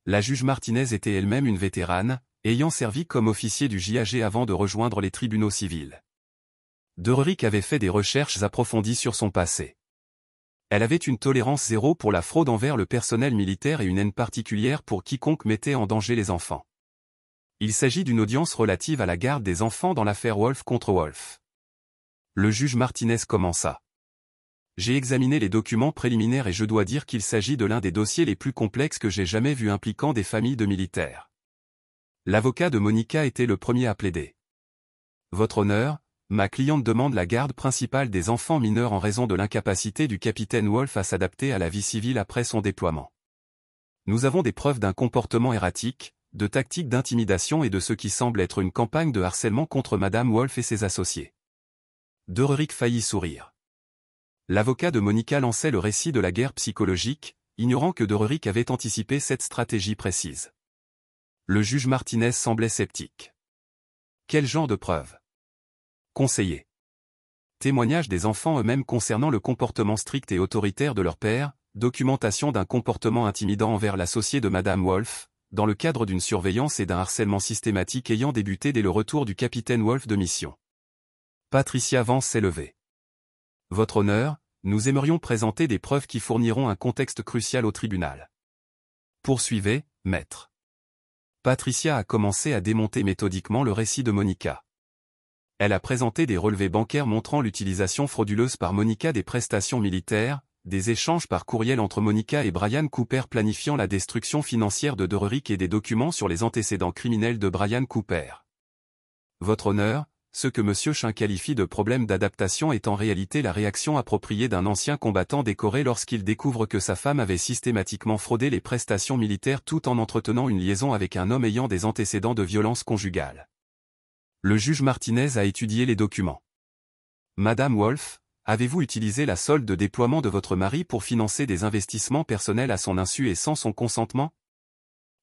La juge Martinez était elle-même une vétérane, ayant servi comme officier du JAG avant de rejoindre les tribunaux civils. Derek avait fait des recherches approfondies sur son passé. Elle avait une tolérance zéro pour la fraude envers le personnel militaire et une haine particulière pour quiconque mettait en danger les enfants. Il s'agit d'une audience relative à la garde des enfants dans l'affaire Wolfe contre Wolfe. Le juge Martinez commença. J'ai examiné les documents préliminaires et je dois dire qu'il s'agit de l'un des dossiers les plus complexes que j'ai jamais vus impliquant des familles de militaires. L'avocat de Monica était le premier à plaider. Votre honneur, ma cliente demande la garde principale des enfants mineurs en raison de l'incapacité du capitaine Wolfe à s'adapter à la vie civile après son déploiement. Nous avons des preuves d'un comportement erratique, de tactiques d'intimidation et de ce qui semble être une campagne de harcèlement contre Madame Wolfe et ses associés. Derek faillit sourire. L'avocat de Monica lançait le récit de la guerre psychologique, ignorant que Derek avait anticipé cette stratégie précise. Le juge Martinez semblait sceptique. Quel genre de preuves? Conseiller. Témoignages des enfants eux-mêmes concernant le comportement strict et autoritaire de leur père, documentation d'un comportement intimidant envers l'associé de Madame Wolfe, dans le cadre d'une surveillance et d'un harcèlement systématique ayant débuté dès le retour du capitaine Wolfe de mission. Patricia Vance s'est levée. Votre honneur, nous aimerions présenter des preuves qui fourniront un contexte crucial au tribunal. Poursuivez, maître. Patricia a commencé à démonter méthodiquement le récit de Monica. Elle a présenté des relevés bancaires montrant l'utilisation frauduleuse par Monica des prestations militaires, des échanges par courriel entre Monica et Brian Cooper planifiant la destruction financière de Derek et des documents sur les antécédents criminels de Brian Cooper. Votre honneur, ce que M. Shinn qualifie de problème d'adaptation est en réalité la réaction appropriée d'un ancien combattant décoré lorsqu'il découvre que sa femme avait systématiquement fraudé les prestations militaires tout en entretenant une liaison avec un homme ayant des antécédents de violence conjugale. Le juge Martinez a étudié les documents. Madame Wolfe, avez-vous utilisé la solde de déploiement de votre mari pour financer des investissements personnels à son insu et sans son consentement?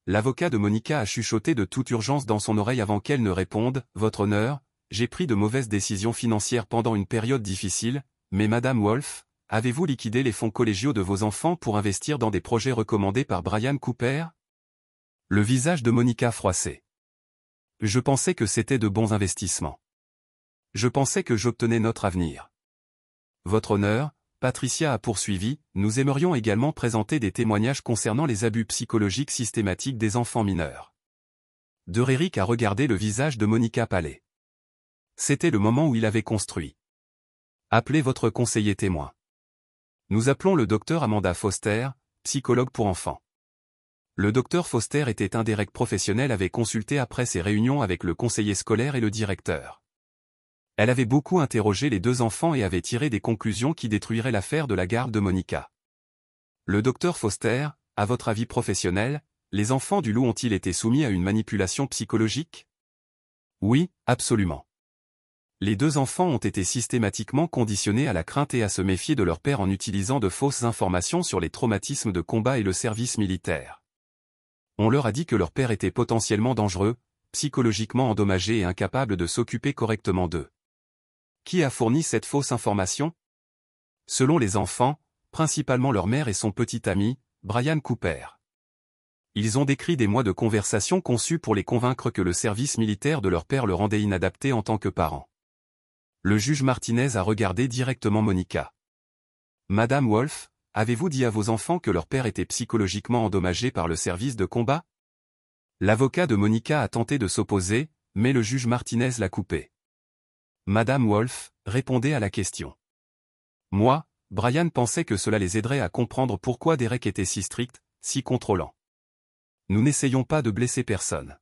L'avocat de Monica a chuchoté de toute urgence dans son oreille avant qu'elle ne réponde, Votre honneur, j'ai pris de mauvaises décisions financières pendant une période difficile, mais Madame Wolfe, avez-vous liquidé les fonds collégiaux de vos enfants pour investir dans des projets recommandés par Brian Cooper? Le visage de Monica froissait. Je pensais que c'était de bons investissements. Je pensais que j'obtenais notre avenir. Votre honneur, Patricia a poursuivi, nous aimerions également présenter des témoignages concernant les abus psychologiques systématiques des enfants mineurs. Dererick a regardé le visage de Monica pâler. C'était le moment où il avait construit. Appelez votre conseiller témoin. Nous appelons le docteur Amanda Foster, psychologue pour enfants. Le docteur Foster était un des règles professionnels avait consulté après ses réunions avec le conseiller scolaire et le directeur. Elle avait beaucoup interrogé les deux enfants et avait tiré des conclusions qui détruiraient l'affaire de la garde de Monica. Le docteur Foster, à votre avis professionnel, les enfants du loup ont-ils été soumis à une manipulation psychologique? Oui, absolument. Les deux enfants ont été systématiquement conditionnés à la crainte et à se méfier de leur père en utilisant de fausses informations sur les traumatismes de combat et le service militaire. On leur a dit que leur père était potentiellement dangereux, psychologiquement endommagé et incapable de s'occuper correctement d'eux. Qui a fourni cette fausse information? Selon les enfants, principalement leur mère et son petit ami, Brian Cooper. Ils ont décrit des mois de conversation conçus pour les convaincre que le service militaire de leur père le rendait inadapté en tant que parent. Le juge Martinez a regardé directement Monica. Madame Wolf, avez-vous dit à vos enfants que leur père était psychologiquement endommagé par le service de combat? L'avocat de Monica a tenté de s'opposer, mais le juge Martinez l'a coupé. Madame Wolf, répondez à la question. Moi, Brian pensait que cela les aiderait à comprendre pourquoi Derek était si strict, si contrôlant. Nous n'essayons pas de blesser personne.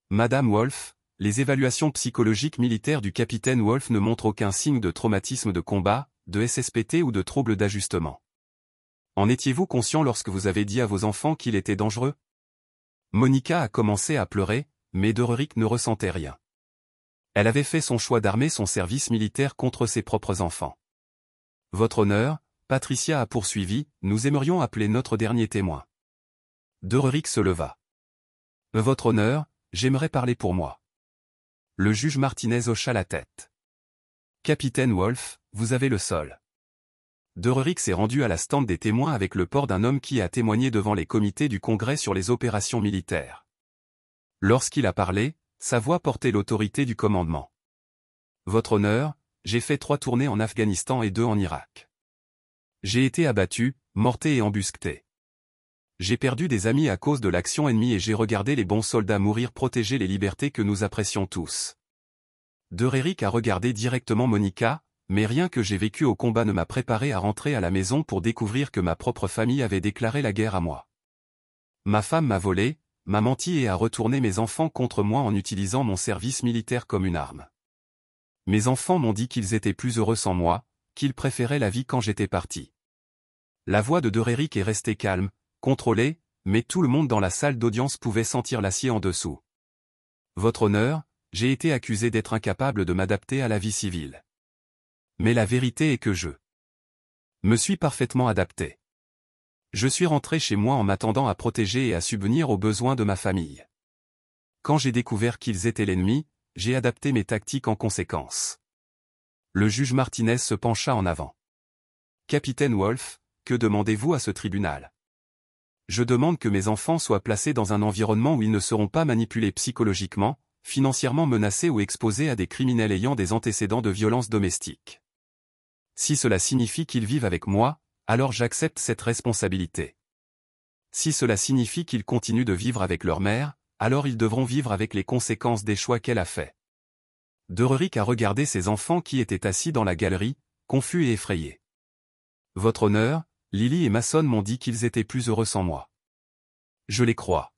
Madame Wolf, les évaluations psychologiques militaires du capitaine Wolf ne montrent aucun signe de traumatisme de combat, de SSPT ou de trouble d'ajustement. En étiez-vous conscient lorsque vous avez dit à vos enfants qu'il était dangereux? Monica a commencé à pleurer, mais Dererick ne ressentait rien. Elle avait fait son choix d'armer son service militaire contre ses propres enfants. Votre honneur, Patricia a poursuivi, nous aimerions appeler notre dernier témoin. Dererick se leva. Votre honneur, j'aimerais parler pour moi. Le juge Martinez hocha la tête. Capitaine Wolf, vous avez le sol. Dererick s'est rendu à la stand des témoins avec le port d'un homme qui a témoigné devant les comités du Congrès sur les opérations militaires. Lorsqu'il a parlé, sa voix portait l'autorité du commandement. Votre honneur, j'ai fait 3 tournées en Afghanistan et 2 en Irak. J'ai été abattu, morté et embusqué. J'ai perdu des amis à cause de l'action ennemie et j'ai regardé les bons soldats mourir protéger les libertés que nous apprécions tous. Dererick a regardé directement Monica, mais rien que j'ai vécu au combat ne m'a préparé à rentrer à la maison pour découvrir que ma propre famille avait déclaré la guerre à moi. Ma femme m'a volé, m'a menti et a retourné mes enfants contre moi en utilisant mon service militaire comme une arme. Mes enfants m'ont dit qu'ils étaient plus heureux sans moi, qu'ils préféraient la vie quand j'étais parti. La voix de Dererick est restée calme, contrôlée, mais tout le monde dans la salle d'audience pouvait sentir l'acier en dessous. Votre honneur, j'ai été accusé d'être incapable de m'adapter à la vie civile. Mais la vérité est que je me suis parfaitement adapté. Je suis rentré chez moi en m'attendant à protéger et à subvenir aux besoins de ma famille. Quand j'ai découvert qu'ils étaient l'ennemi, j'ai adapté mes tactiques en conséquence. Le juge Martinez se pencha en avant. Capitaine Wolf, que demandez-vous à ce tribunal? Je demande que mes enfants soient placés dans un environnement où ils ne seront pas manipulés psychologiquement, financièrement menacés ou exposés à des criminels ayant des antécédents de violence domestique. Si cela signifie qu'ils vivent avec moi, alors j'accepte cette responsabilité. Si cela signifie qu'ils continuent de vivre avec leur mère, alors ils devront vivre avec les conséquences des choix qu'elle a faits. Dererick a regardé ses enfants qui étaient assis dans la galerie, confus et effrayés. Votre honneur, Lily et Mason m'ont dit qu'ils étaient plus heureux sans moi. Je les crois.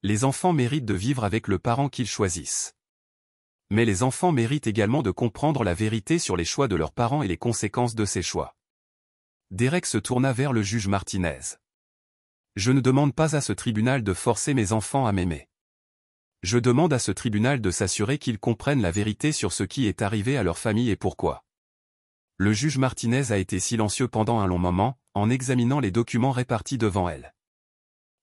Les enfants méritent de vivre avec le parent qu'ils choisissent. Mais les enfants méritent également de comprendre la vérité sur les choix de leurs parents et les conséquences de ces choix. Derek se tourna vers le juge Martinez. Je ne demande pas à ce tribunal de forcer mes enfants à m'aimer. Je demande à ce tribunal de s'assurer qu'ils comprennent la vérité sur ce qui est arrivé à leur famille et pourquoi. Le juge Martinez a été silencieux pendant un long moment, en examinant les documents répartis devant elle.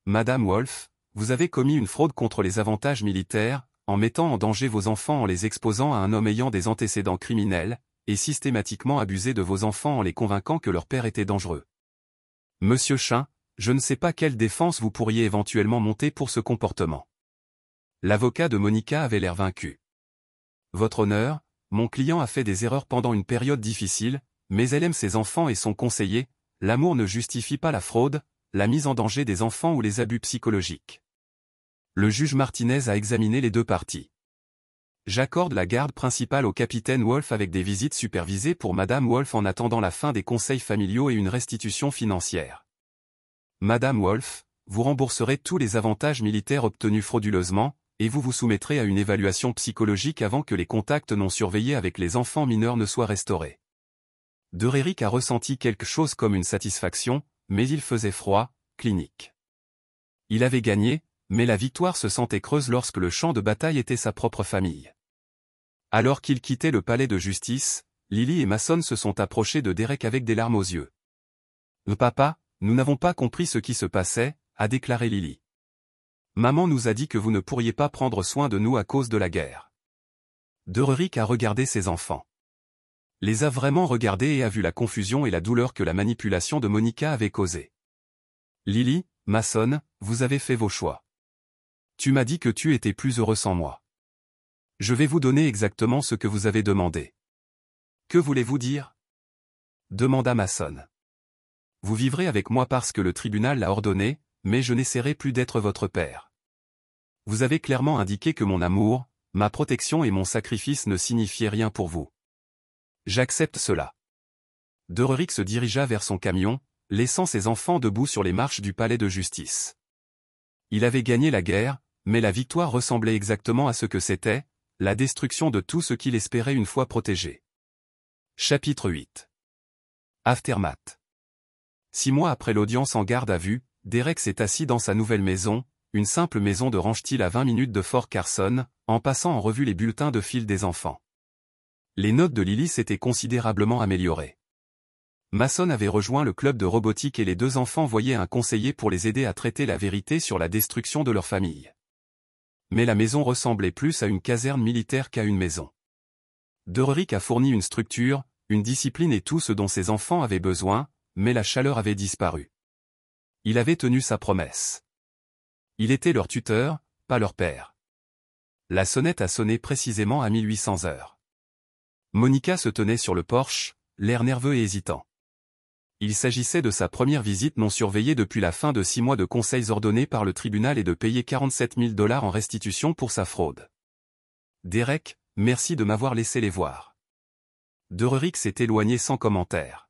Madame Wolf, vous avez commis une fraude contre les avantages militaires, en mettant en danger vos enfants en les exposant à un homme ayant des antécédents criminels, et systématiquement abusé de vos enfants en les convainquant que leur père était dangereux. Monsieur Chin, je ne sais pas quelle défense vous pourriez éventuellement monter pour ce comportement. L'avocat de Monica avait l'air vaincu. Votre honneur, mon client a fait des erreurs pendant une période difficile, mais elle aime ses enfants et son conseiller, l'amour ne justifie pas la fraude, la mise en danger des enfants ou les abus psychologiques. Le juge Martinez a examiné les deux parties. J'accorde la garde principale au capitaine Wolf avec des visites supervisées pour Madame Wolf en attendant la fin des conseils familiaux et une restitution financière. Madame Wolf, vous rembourserez tous les avantages militaires obtenus frauduleusement, et vous vous soumettrez à une évaluation psychologique avant que les contacts non surveillés avec les enfants mineurs ne soient restaurés. Dererick a ressenti quelque chose comme une satisfaction, mais il faisait froid, clinique. Il avait gagné, mais la victoire se sentait creuse lorsque le champ de bataille était sa propre famille. Alors qu'il quittait le palais de justice, Lily et Mason se sont approchés de Derek avec des larmes aux yeux. « Papa, nous n'avons pas compris ce qui se passait », a déclaré Lily. « Maman nous a dit que vous ne pourriez pas prendre soin de nous à cause de la guerre. » Dererick a regardé ses enfants. Les a vraiment regardés et a vu la confusion et la douleur que la manipulation de Monica avait causée. « Lily, Mason, vous avez fait vos choix. Tu m'as dit que tu étais plus heureux sans moi. Je vais vous donner exactement ce que vous avez demandé. »« Que voulez-vous dire ?» demanda Mason. « Vous vivrez avec moi parce que le tribunal l'a ordonné, mais je n'essaierai plus d'être votre père. Vous avez clairement indiqué que mon amour, ma protection et mon sacrifice ne signifiaient rien pour vous. J'accepte cela. » Dererick se dirigea vers son camion, laissant ses enfants debout sur les marches du palais de justice. Il avait gagné la guerre, mais la victoire ressemblait exactement à ce que c'était, la destruction de tout ce qu'il espérait une fois protégé. Chapitre 8. Aftermath. 6 mois après l'audience en garde à vue, Derek s'est assis dans sa nouvelle maison, une simple maison de ranch-t-il à 20 minutes de Fort Carson, en passant en revue les bulletins de fil des enfants. Les notes de Lily s'étaient considérablement améliorées. Mason avait rejoint le club de robotique et les deux enfants voyaient un conseiller pour les aider à traiter la vérité sur la destruction de leur famille. Mais la maison ressemblait plus à une caserne militaire qu'à une maison. Dererick a fourni une structure, une discipline et tout ce dont ses enfants avaient besoin, mais la chaleur avait disparu. Il avait tenu sa promesse. Il était leur tuteur, pas leur père. La sonnette a sonné précisément à 1800 heures. Monica se tenait sur le porche, l'air nerveux et hésitant. Il s'agissait de sa première visite non surveillée depuis la fin de 6 mois de conseils ordonnés par le tribunal et de payer 47 000 $ en restitution pour sa fraude. « Derek, merci de m'avoir laissé les voir. » Dererick s'est éloigné sans commentaire.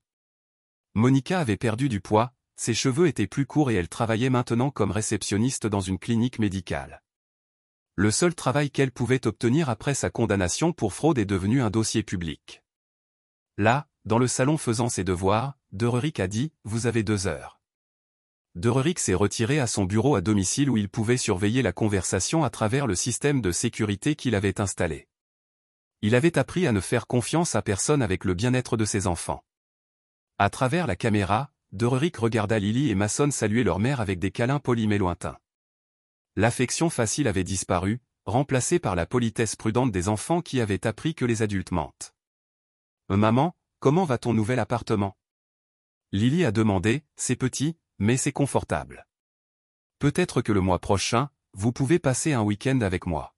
Monica avait perdu du poids, ses cheveux étaient plus courts et elle travaillait maintenant comme réceptionniste dans une clinique médicale. Le seul travail qu'elle pouvait obtenir après sa condamnation pour fraude est devenu un dossier public. Là, dans le salon faisant ses devoirs, Dererick a dit « Vous avez 2 heures ». Dererick s'est retiré à son bureau à domicile où il pouvait surveiller la conversation à travers le système de sécurité qu'il avait installé. Il avait appris à ne faire confiance à personne avec le bien-être de ses enfants. À travers la caméra, Dererick regarda Lily et Mason saluer leur mère avec des câlins polis mais lointains. L'affection facile avait disparu, remplacée par la politesse prudente des enfants qui avaient appris que les adultes mentent. « Maman, comment va ton nouvel appartement ?» Lily a demandé, « C'est petit, mais c'est confortable. Peut-être que le mois prochain, vous pouvez passer un week-end avec moi. »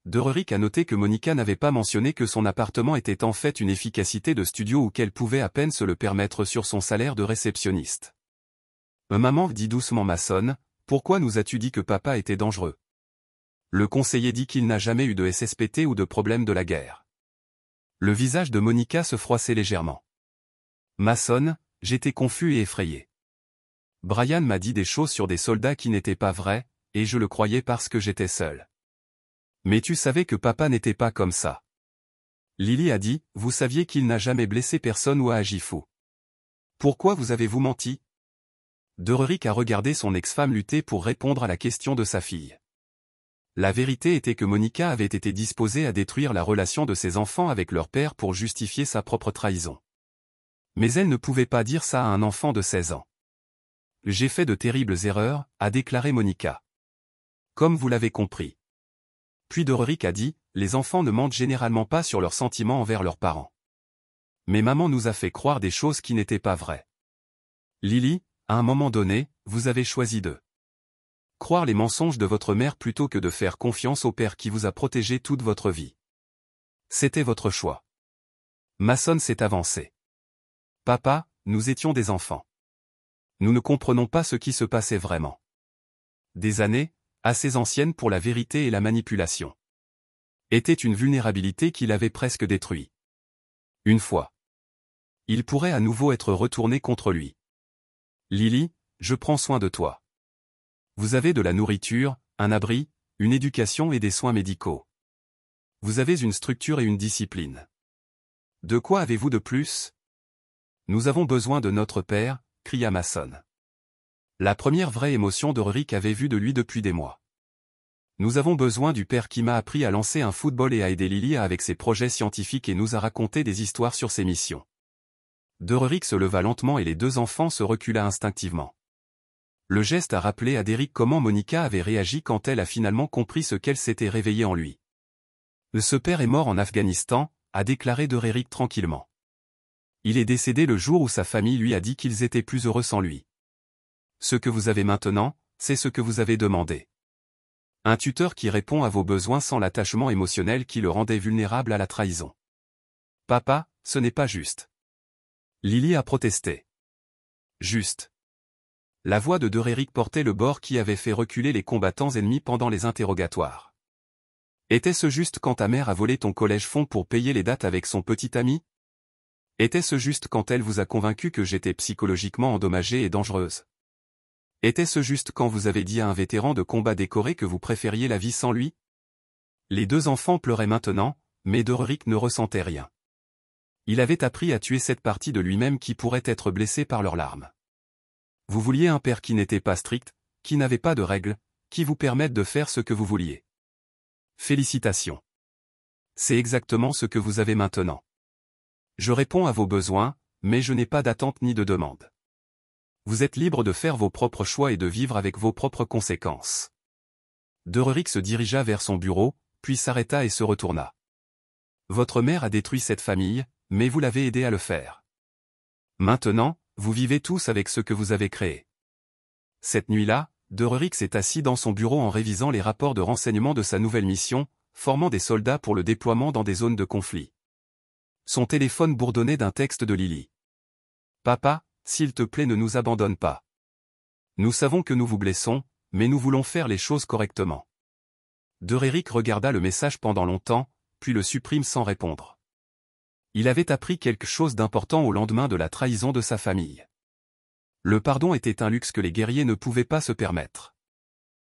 Dererick a noté que Monica n'avait pas mentionné que son appartement était en fait une efficacité de studio ou qu'elle pouvait à peine se le permettre sur son salaire de réceptionniste. « Maman, dit doucement Mason, pourquoi nous as-tu dit que papa était dangereux ? Le conseiller dit qu'il n'a jamais eu de SSPT ou de problème de la guerre. » Le visage de Monica se froissait légèrement. « Mason, j'étais confus et effrayé. Brian m'a dit des choses sur des soldats qui n'étaient pas vraies, et je le croyais parce que j'étais seul. Mais tu savais que papa n'était pas comme ça. » Lily a dit, « Vous saviez qu'il n'a jamais blessé personne ou a agi fou. Pourquoi vous avez-vous menti ?» Dererick a regardé son ex-femme lutter pour répondre à la question de sa fille. La vérité était que Monica avait été disposée à détruire la relation de ses enfants avec leur père pour justifier sa propre trahison. Mais elle ne pouvait pas dire ça à un enfant de 16 ans. « J'ai fait de terribles erreurs, » a déclaré Monica. « Comme vous l'avez compris. » Puis Dererick a dit, « Les enfants ne mentent généralement pas sur leurs sentiments envers leurs parents. Mais maman nous a fait croire des choses qui n'étaient pas vraies. Lily, à un moment donné, vous avez choisi de croire les mensonges de votre mère plutôt que de faire confiance au père qui vous a protégé toute votre vie. C'était votre choix. » Mason s'est avancé. Papa, nous étions des enfants. Nous ne comprenons pas ce qui se passait vraiment. Des années, assez anciennes pour la vérité et la manipulation. Était une vulnérabilité qui l'avait presque détruit. Une fois. Il pourrait à nouveau être retourné contre lui. Lily, je prends soin de toi. Vous avez de la nourriture, un abri, une éducation et des soins médicaux. Vous avez une structure et une discipline. De quoi avez-vous de plus? Nous avons besoin de notre père, cria Mason. La première vraie émotion de Rurik avait vu de lui depuis des mois. Nous avons besoin du père qui m'a appris à lancer un football et à aider Lily avec ses projets scientifiques et nous a raconté des histoires sur ses missions. Rurik se leva lentement et les deux enfants se recula instinctivement. Le geste a rappelé à Derek comment Monica avait réagi quand elle a finalement compris ce qu'elle s'était réveillée en lui. Ce père est mort en Afghanistan, a déclaré Rurik tranquillement. Il est décédé le jour où sa famille lui a dit qu'ils étaient plus heureux sans lui. Ce que vous avez maintenant, c'est ce que vous avez demandé. Un tuteur qui répond à vos besoins sans l'attachement émotionnel qui le rendait vulnérable à la trahison. Papa, ce n'est pas juste. Lily a protesté. Juste. La voix de Rurik portait le bord qui avait fait reculer les combattants ennemis pendant les interrogatoires. Était-ce juste quand ta mère a volé ton collège fonds pour payer les dates avec son petit ami? Était-ce juste quand elle vous a convaincu que j'étais psychologiquement endommagée et dangereuse? Était-ce juste quand vous avez dit à un vétéran de combat décoré que vous préfériez la vie sans lui? Les deux enfants pleuraient maintenant, mais Rurik ne ressentait rien. Il avait appris à tuer cette partie de lui-même qui pourrait être blessée par leurs larmes. Vous vouliez un père qui n'était pas strict, qui n'avait pas de règles, qui vous permette de faire ce que vous vouliez. Félicitations. C'est exactement ce que vous avez maintenant. Je réponds à vos besoins, mais je n'ai pas d'attente ni de demande. Vous êtes libre de faire vos propres choix et de vivre avec vos propres conséquences. Rurik se dirigea vers son bureau, puis s'arrêta et se retourna. Votre mère a détruit cette famille, mais vous l'avez aidé à le faire. Maintenant, vous vivez tous avec ce que vous avez créé. Cette nuit-là, Rurik s'est assis dans son bureau en révisant les rapports de renseignement de sa nouvelle mission, formant des soldats pour le déploiement dans des zones de conflit. Son téléphone bourdonnait d'un texte de Lily. Papa, s'il te plaît ne nous abandonne pas. Nous savons que nous vous blessons, mais nous voulons faire les choses correctement. Rurik regarda le message pendant longtemps, puis le supprime sans répondre. Il avait appris quelque chose d'important au lendemain de la trahison de sa famille. Le pardon était un luxe que les guerriers ne pouvaient pas se permettre.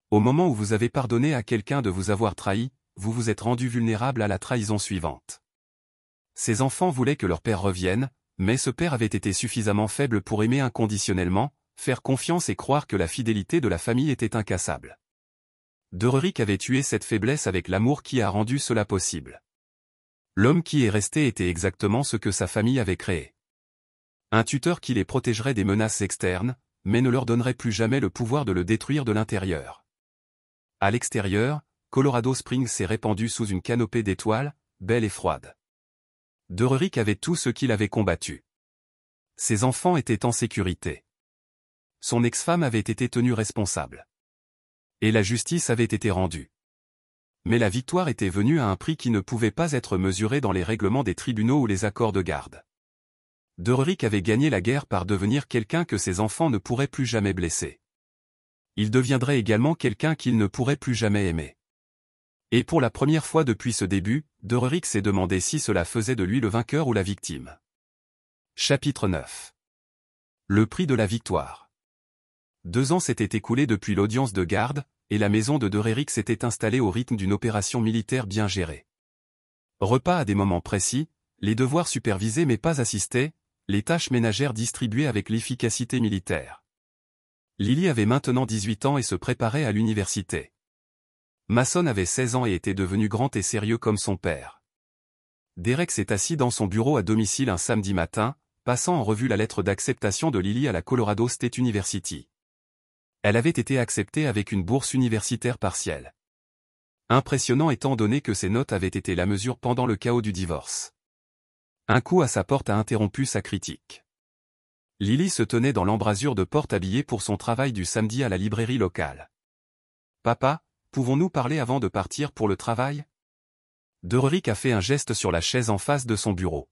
Au moment où vous avez pardonné à quelqu'un de vous avoir trahi, vous vous êtes rendu vulnérable à la trahison suivante. Ces enfants voulaient que leur père revienne, mais ce père avait été suffisamment faible pour aimer inconditionnellement, faire confiance et croire que la fidélité de la famille était incassable. Rurik avait tué cette faiblesse avec l'amour qui a rendu cela possible. L'homme qui est resté était exactement ce que sa famille avait créé. Un tuteur qui les protégerait des menaces externes, mais ne leur donnerait plus jamais le pouvoir de le détruire de l'intérieur. À l'extérieur, Colorado Springs s'est répandu sous une canopée d'étoiles, belle et froide. Rurik avait tout ce qu'il avait combattu. Ses enfants étaient en sécurité. Son ex-femme avait été tenue responsable. Et la justice avait été rendue. Mais la victoire était venue à un prix qui ne pouvait pas être mesuré dans les règlements des tribunaux ou les accords de garde. Rurik avait gagné la guerre par devenir quelqu'un que ses enfants ne pourraient plus jamais blesser. Il deviendrait également quelqu'un qu'ils ne pourraient plus jamais aimer. Et pour la première fois depuis ce début, Rurik s'est demandé si cela faisait de lui le vainqueur ou la victime. Chapitre 9. Le prix de la victoire. 2 ans s'étaient écoulés depuis l'audience de garde, et la maison de Rurik s'était installée au rythme d'une opération militaire bien gérée. Repas à des moments précis, les devoirs supervisés mais pas assistés, les tâches ménagères distribuées avec l'efficacité militaire. Lily avait maintenant 18 ans et se préparait à l'université. Mason avait 16 ans et était devenu grand et sérieux comme son père. Derek s'est assis dans son bureau à domicile un samedi matin, passant en revue la lettre d'acceptation de Lily à la Colorado State University. Elle avait été acceptée avec une bourse universitaire partielle. Impressionnant étant donné que ses notes avaient été la mesure pendant le chaos du divorce. Un coup à sa porte a interrompu sa critique. Lily se tenait dans l'embrasure de porte habillée pour son travail du samedi à la librairie locale. « Papa, pouvons-nous parler avant de partir pour le travail ?» Rurik a fait un geste sur la chaise en face de son bureau.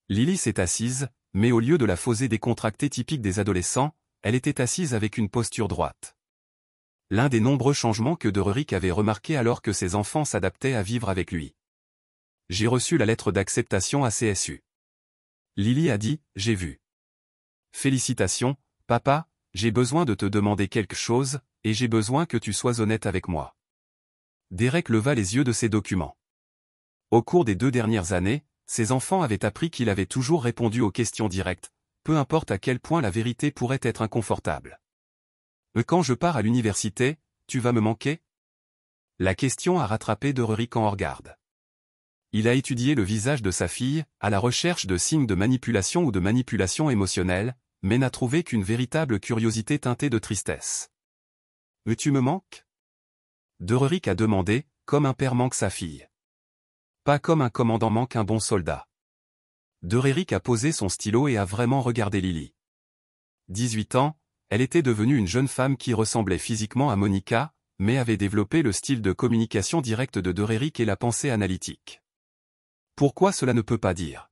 Lily s'est assise, mais au lieu de la posée décontractée typique des adolescents, elle était assise avec une posture droite. L'un des nombreux changements que Dererick avait remarqué alors que ses enfants s'adaptaient à vivre avec lui. J'ai reçu la lettre d'acceptation à CSU. Lily a dit, j'ai vu. Félicitations, papa, j'ai besoin de te demander quelque chose, et j'ai besoin que tu sois honnête avec moi. Derek leva les yeux de ses documents. Au cours des 2 dernières années, ses enfants avaient appris qu'il avait toujours répondu aux questions directes, peu importe à quel point la vérité pourrait être inconfortable. Quand je pars à l'université, tu vas me manquer? La question a rattrapé Dererick en hors garde. Il a étudié le visage de sa fille, à la recherche de signes de manipulation ou de manipulation émotionnelle, mais n'a trouvé qu'une véritable curiosité teintée de tristesse. « Tu me manques ?» Dererick a demandé, comme un père manque sa fille. Pas comme un commandant manque un bon soldat. Dererick a posé son stylo et a vraiment regardé Lily. 18 ans, elle était devenue une jeune femme qui ressemblait physiquement à Monica, mais avait développé le style de communication directe de Dererick et la pensée analytique. Pourquoi cela ne peut pas dire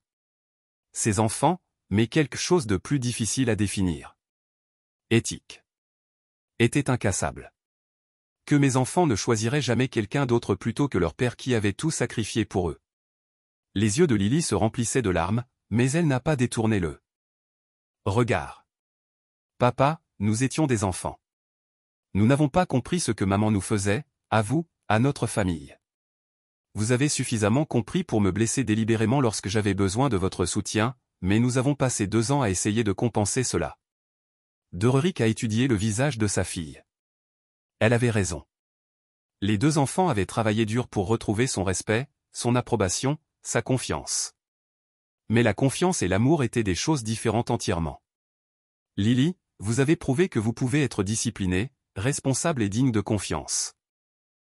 ses enfants, mais quelque chose de plus difficile à définir. Éthique. Était incassable. Que mes enfants ne choisiraient jamais quelqu'un d'autre plutôt que leur père qui avait tout sacrifié pour eux. Les yeux de Lily se remplissaient de larmes, mais elle n'a pas détourné le regard. Papa, nous étions des enfants. Nous n'avons pas compris ce que maman nous faisait, à vous, à notre famille. Vous avez suffisamment compris pour me blesser délibérément lorsque j'avais besoin de votre soutien, mais nous avons passé 2 ans à essayer de compenser cela. Dererick a étudié le visage de sa fille. Elle avait raison. Les 2 enfants avaient travaillé dur pour retrouver son respect, son approbation, sa confiance. Mais la confiance et l'amour étaient des choses différentes entièrement. Lily, vous avez prouvé que vous pouvez être discipliné, responsable et digne de confiance.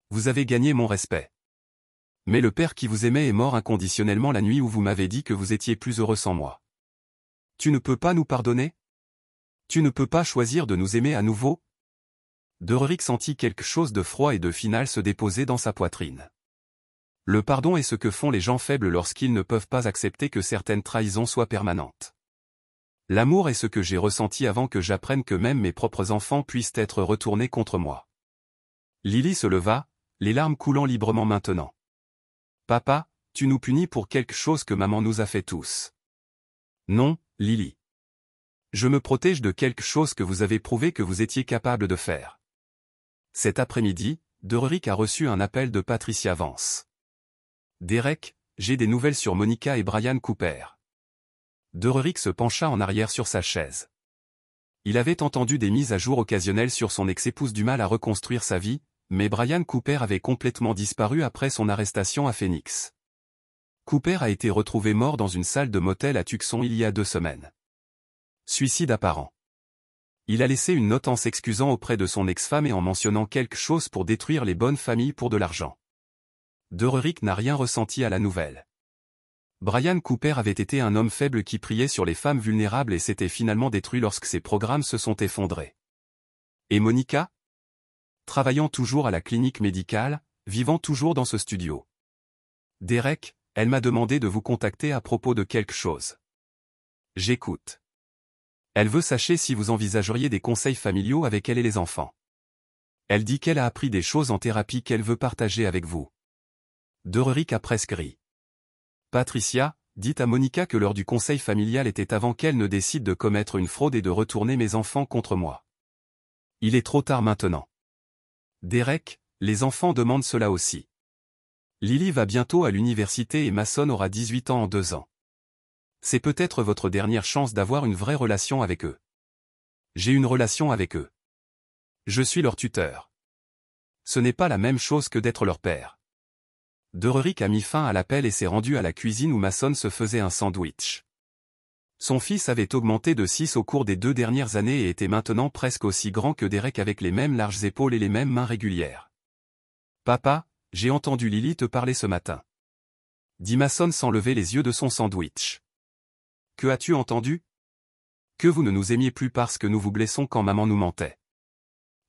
Vous avez gagné mon respect. Mais le père qui vous aimait est mort inconditionnellement la nuit où vous m'avez dit que vous étiez plus heureux sans moi. Tu ne peux pas nous pardonner? Tu ne peux pas choisir de nous aimer à nouveau? Dererick sentit quelque chose de froid et de final se déposer dans sa poitrine. Le pardon est ce que font les gens faibles lorsqu'ils ne peuvent pas accepter que certaines trahisons soient permanentes. L'amour est ce que j'ai ressenti avant que j'apprenne que même mes propres enfants puissent être retournés contre moi. Lily se leva, les larmes coulant librement maintenant. Papa, tu nous punis pour quelque chose que maman nous a fait tous. Non, Lily. Je me protège de quelque chose que vous avez prouvé que vous étiez capable de faire. Cet après-midi, Dererick a reçu un appel de Patricia Vance. Derek, j'ai des nouvelles sur Monica et Brian Cooper. Dererick se pencha en arrière sur sa chaise. Il avait entendu des mises à jour occasionnelles sur son ex-épouse du mal à reconstruire sa vie, mais Brian Cooper avait complètement disparu après son arrestation à Phoenix. Cooper a été retrouvé mort dans une salle de motel à Tucson il y a 2 semaines. Suicide apparent. Il a laissé une note en s'excusant auprès de son ex-femme et en mentionnant quelque chose pour détruire les bonnes familles pour de l'argent. Dererick n'a rien ressenti à la nouvelle. Brian Cooper avait été un homme faible qui priait sur les femmes vulnérables et s'était finalement détruit lorsque ses programmes se sont effondrés. Et Monica? Travaillant toujours à la clinique médicale, vivant toujours dans ce studio. Derek, elle m'a demandé de vous contacter à propos de quelque chose. J'écoute. Elle veut savoir si vous envisageriez des conseils familiaux avec elle et les enfants. Elle dit qu'elle a appris des choses en thérapie qu'elle veut partager avec vous. Dererick a presque ri. Patricia, dites à Monica que l'heure du conseil familial était avant qu'elle ne décide de commettre une fraude et de retourner mes enfants contre moi. Il est trop tard maintenant. Derek, les enfants demandent cela aussi. Lily va bientôt à l'université et Mason aura 18 ans en 2 ans. C'est peut-être votre dernière chance d'avoir une vraie relation avec eux. J'ai une relation avec eux. Je suis leur tuteur. Ce n'est pas la même chose que d'être leur père. Dererick a mis fin à l'appel et s'est rendu à la cuisine où Mason se faisait un sandwich. Son fils avait augmenté de 6 au cours des 2 dernières années et était maintenant presque aussi grand que Derek avec les mêmes larges épaules et les mêmes mains régulières. « Papa, j'ai entendu Lily te parler ce matin. » dit Mason sans lever les yeux de son sandwich. « Que as-tu entendu ? Que vous ne nous aimiez plus parce que nous vous blessons quand maman nous mentait. »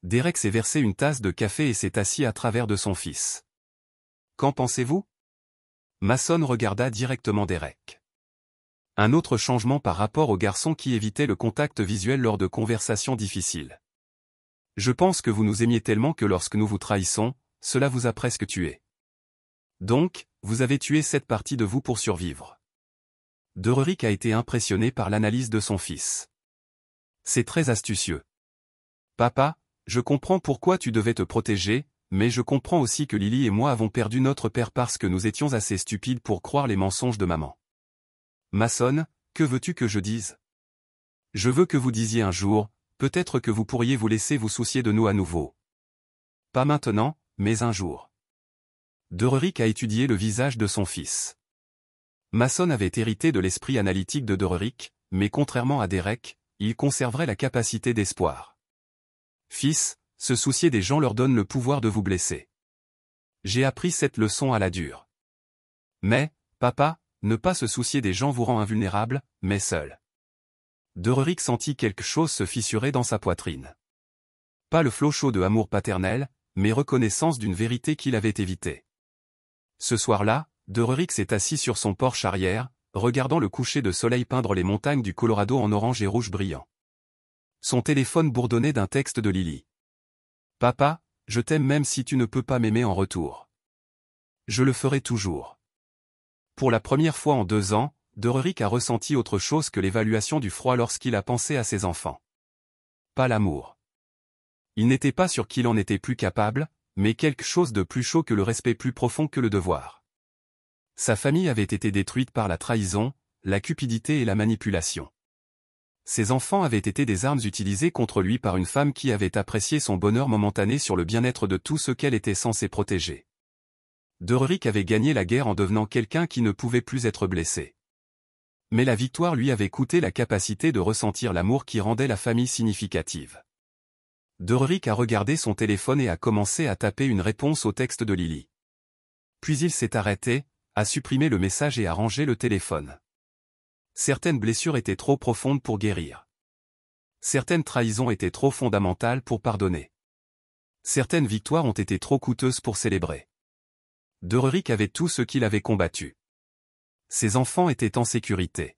Derek s'est versé une tasse de café et s'est assis à travers de son fils. « Qu'en pensez-vous ? » Mason regarda directement Derek. Un autre changement par rapport au garçon qui évitait le contact visuel lors de conversations difficiles. Je pense que vous nous aimiez tellement que lorsque nous vous trahissons, cela vous a presque tué. Donc, vous avez tué cette partie de vous pour survivre. Dororik a été impressionné par l'analyse de son fils. C'est très astucieux. Papa, je comprends pourquoi tu devais te protéger, mais je comprends aussi que Lily et moi avons perdu notre père parce que nous étions assez stupides pour croire les mensonges de maman. Mason, que veux-tu que je dise? Je veux que vous disiez un jour, peut-être que vous pourriez vous laisser vous soucier de nous à nouveau. Pas maintenant, mais un jour. Dororik a étudié le visage de son fils. Mason avait hérité de l'esprit analytique de Dororik, mais contrairement à Derek, il conserverait la capacité d'espoir. Fils, se soucier des gens leur donne le pouvoir de vous blesser. J'ai appris cette leçon à la dure. Mais, papa, ne pas se soucier des gens vous rend invulnérable, mais seul. Dororik sentit quelque chose se fissurer dans sa poitrine. Pas le flot chaud de amour paternel, mais reconnaissance d'une vérité qu'il avait évitée. Ce soir-là, Dororik s'est assis sur son porche arrière, regardant le coucher de soleil peindre les montagnes du Colorado en orange et rouge brillant. Son téléphone bourdonnait d'un texte de Lily. « Papa, je t'aime même si tu ne peux pas m'aimer en retour. Je le ferai toujours. » Pour la première fois en 2 ans, Dororik a ressenti autre chose que l'évaluation du froid lorsqu'il a pensé à ses enfants. Pas l'amour. Il n'était pas sûr qu'il en était plus capable, mais quelque chose de plus chaud que le respect, plus profond que le devoir. Sa famille avait été détruite par la trahison, la cupidité et la manipulation. Ses enfants avaient été des armes utilisées contre lui par une femme qui avait apprécié son bonheur momentané sur le bien-être de tout ce qu'elle était censée protéger. Dororik avait gagné la guerre en devenant quelqu'un qui ne pouvait plus être blessé. Mais la victoire lui avait coûté la capacité de ressentir l'amour qui rendait la famille significative. Dororik a regardé son téléphone et a commencé à taper une réponse au texte de Lily. Puis il s'est arrêté, a supprimé le message et a rangé le téléphone. Certaines blessures étaient trop profondes pour guérir. Certaines trahisons étaient trop fondamentales pour pardonner. Certaines victoires ont été trop coûteuses pour célébrer. Dororik avait tout ce qu'il avait combattu. Ses enfants étaient en sécurité.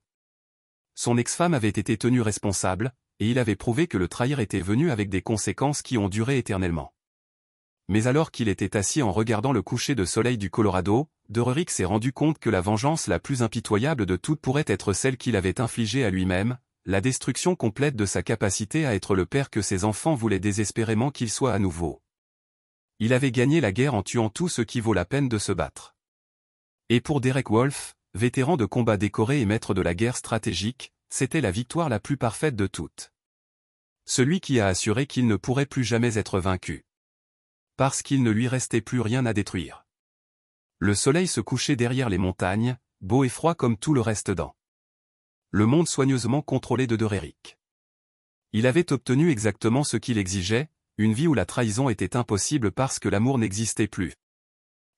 Son ex-femme avait été tenue responsable, et il avait prouvé que le trahir était venu avec des conséquences qui ont duré éternellement. Mais alors qu'il était assis en regardant le coucher de soleil du Colorado, Dororik s'est rendu compte que la vengeance la plus impitoyable de toutes pourrait être celle qu'il avait infligée à lui-même, la destruction complète de sa capacité à être le père que ses enfants voulaient désespérément qu'il soit à nouveau. Il avait gagné la guerre en tuant tout ce qui vaut la peine de se battre. Et pour Derek Wolfe, vétéran de combat décoré et maître de la guerre stratégique, c'était la victoire la plus parfaite de toutes. Celui qui a assuré qu'il ne pourrait plus jamais être vaincu. Parce qu'il ne lui restait plus rien à détruire. Le soleil se couchait derrière les montagnes, beau et froid comme tout le reste dans le monde soigneusement contrôlé de Dororik. Il avait obtenu exactement ce qu'il exigeait, une vie où la trahison était impossible parce que l'amour n'existait plus.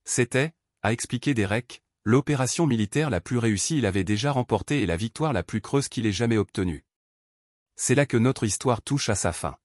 C'était, a expliqué Derek, l'opération militaire la plus réussie il avait déjà remportée et la victoire la plus creuse qu'il ait jamais obtenue. C'est là que notre histoire touche à sa fin.